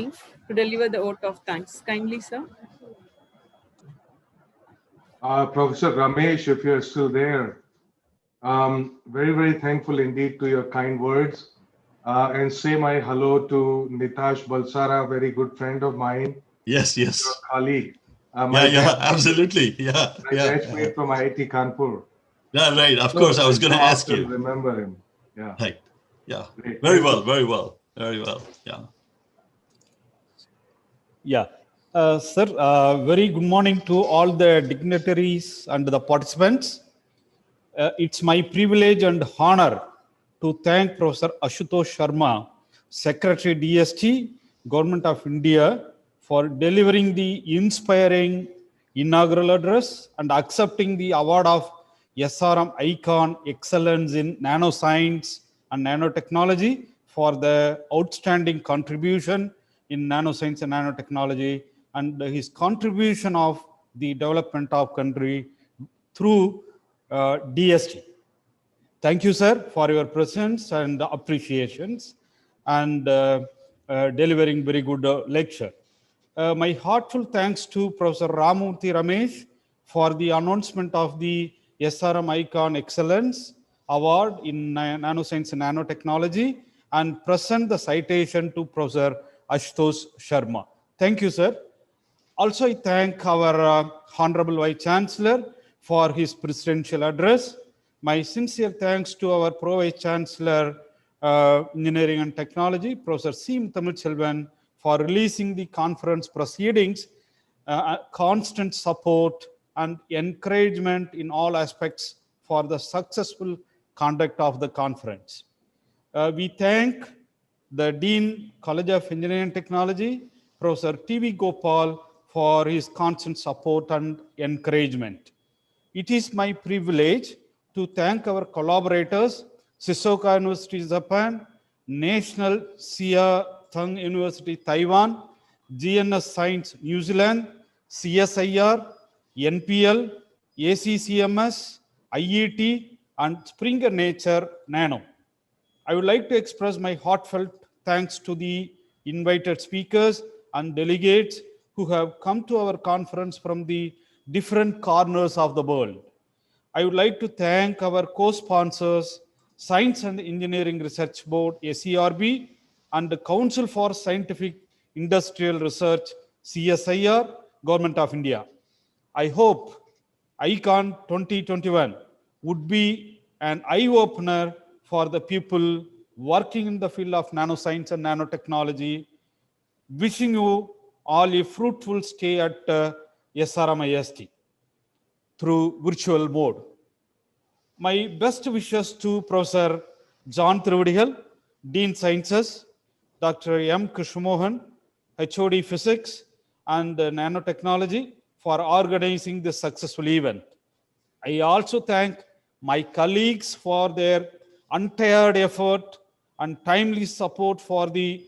to deliver the vote of thanks. Kindly, sir. Professor Ramesh, if you're still there, very, very thankful indeed to your kind words. And say my hello to Nitash Balsara, very good friend of mine. Yes. Your colleague. Absolutely. My batchmate from IIT Kanpur. Yeah, right. Of course, I was going to ask you. Remember him. Yeah. Right. Yeah. Great. Very well. Yeah. Yeah. Sir, very good morning to all the dignitaries and the participants. It's my privilege and honor to thank Professor Ashutosh Sharma, Secretary DST, Government of India, for delivering the inspiring inaugural address and accepting the award of SRM ICON Excellence in Nanoscience and Nanotechnology for the outstanding contribution in nanoscience and nanotechnology and his contribution of the development of country through DST. Thank you, sir, for your presence and appreciations and delivering very good lecture. My heartfelt thanks to Professor Ramurthy Ramesh for the announcement of the SRM ICON Excellence Award in Nanoscience and Nanotechnology and present the citation to Professor Ashutosh Sharma. Thank you, sir. Also, I thank our Honorable Vice Chancellor for his presidential address. My sincere thanks to our Pro Vice Chancellor, Engineering and Technology, Professor C. Tamilchelvan, for releasing the conference proceedings, constant support and encouragement in all aspects for the successful conduct of the conference. We thank the Dean, College of Engineering and Technology, Professor T.V. Gopal, for his constant support and encouragement. It is my privilege to thank our collaborators, Shizuoka University, Japan, National Sia Thung University, Taiwan, GNS Science, New Zealand, CSIR, NPL, ACCMS, IET, and Springer Nature Nano. I would like to express my heartfelt thanks to the invited speakers and delegates who have come to our conference from the different corners of the world. I would like to thank our co-sponsors, Science and Engineering Research Board, SERB, and the Council for Scientific Industrial Research, CSIR, Government of India. I hope ICON 2021 would be an eye-opener for the people working in the field of nanoscience and nanotechnology. Wishing you all a fruitful stay at SRM IST through virtual mode. My best wishes to Professor John Trivedigal, Dean Sciences, Dr. M. Krishnamohan, HOD Physics and Nanotechnology for organizing this successful event. I also thank my colleagues for their untired effort and timely support for the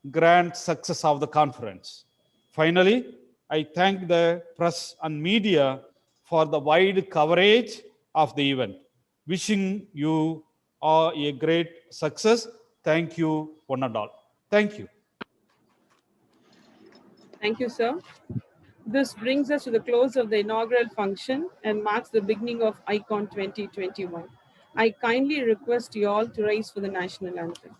grand success of the conference. Finally, I thank the press and media for the wide coverage of the event. Wishing you all a great success. Thank you, one and all. Thank you. Thank you, sir. This brings us to the close of the inaugural function and marks the beginning of ICON 2021. I kindly request you all to rise for the national anthem.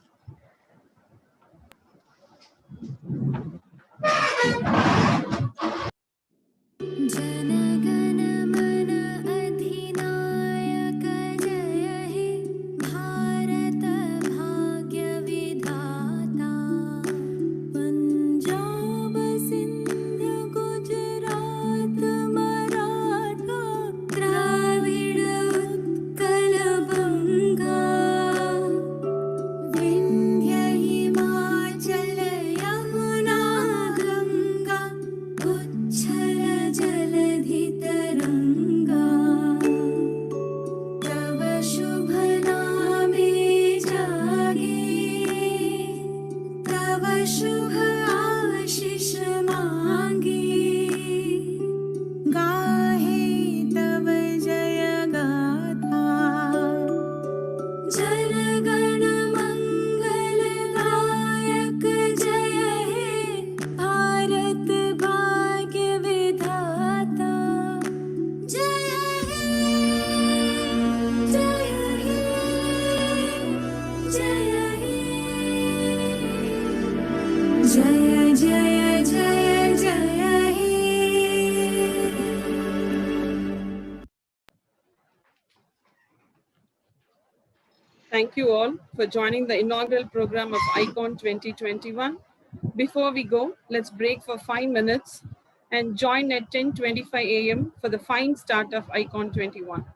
Thank you all for joining the inaugural program of ICON 2021. Before we go, let's break for 5 minutes and join at 10:25 a.m. for the fine start of ICON 21.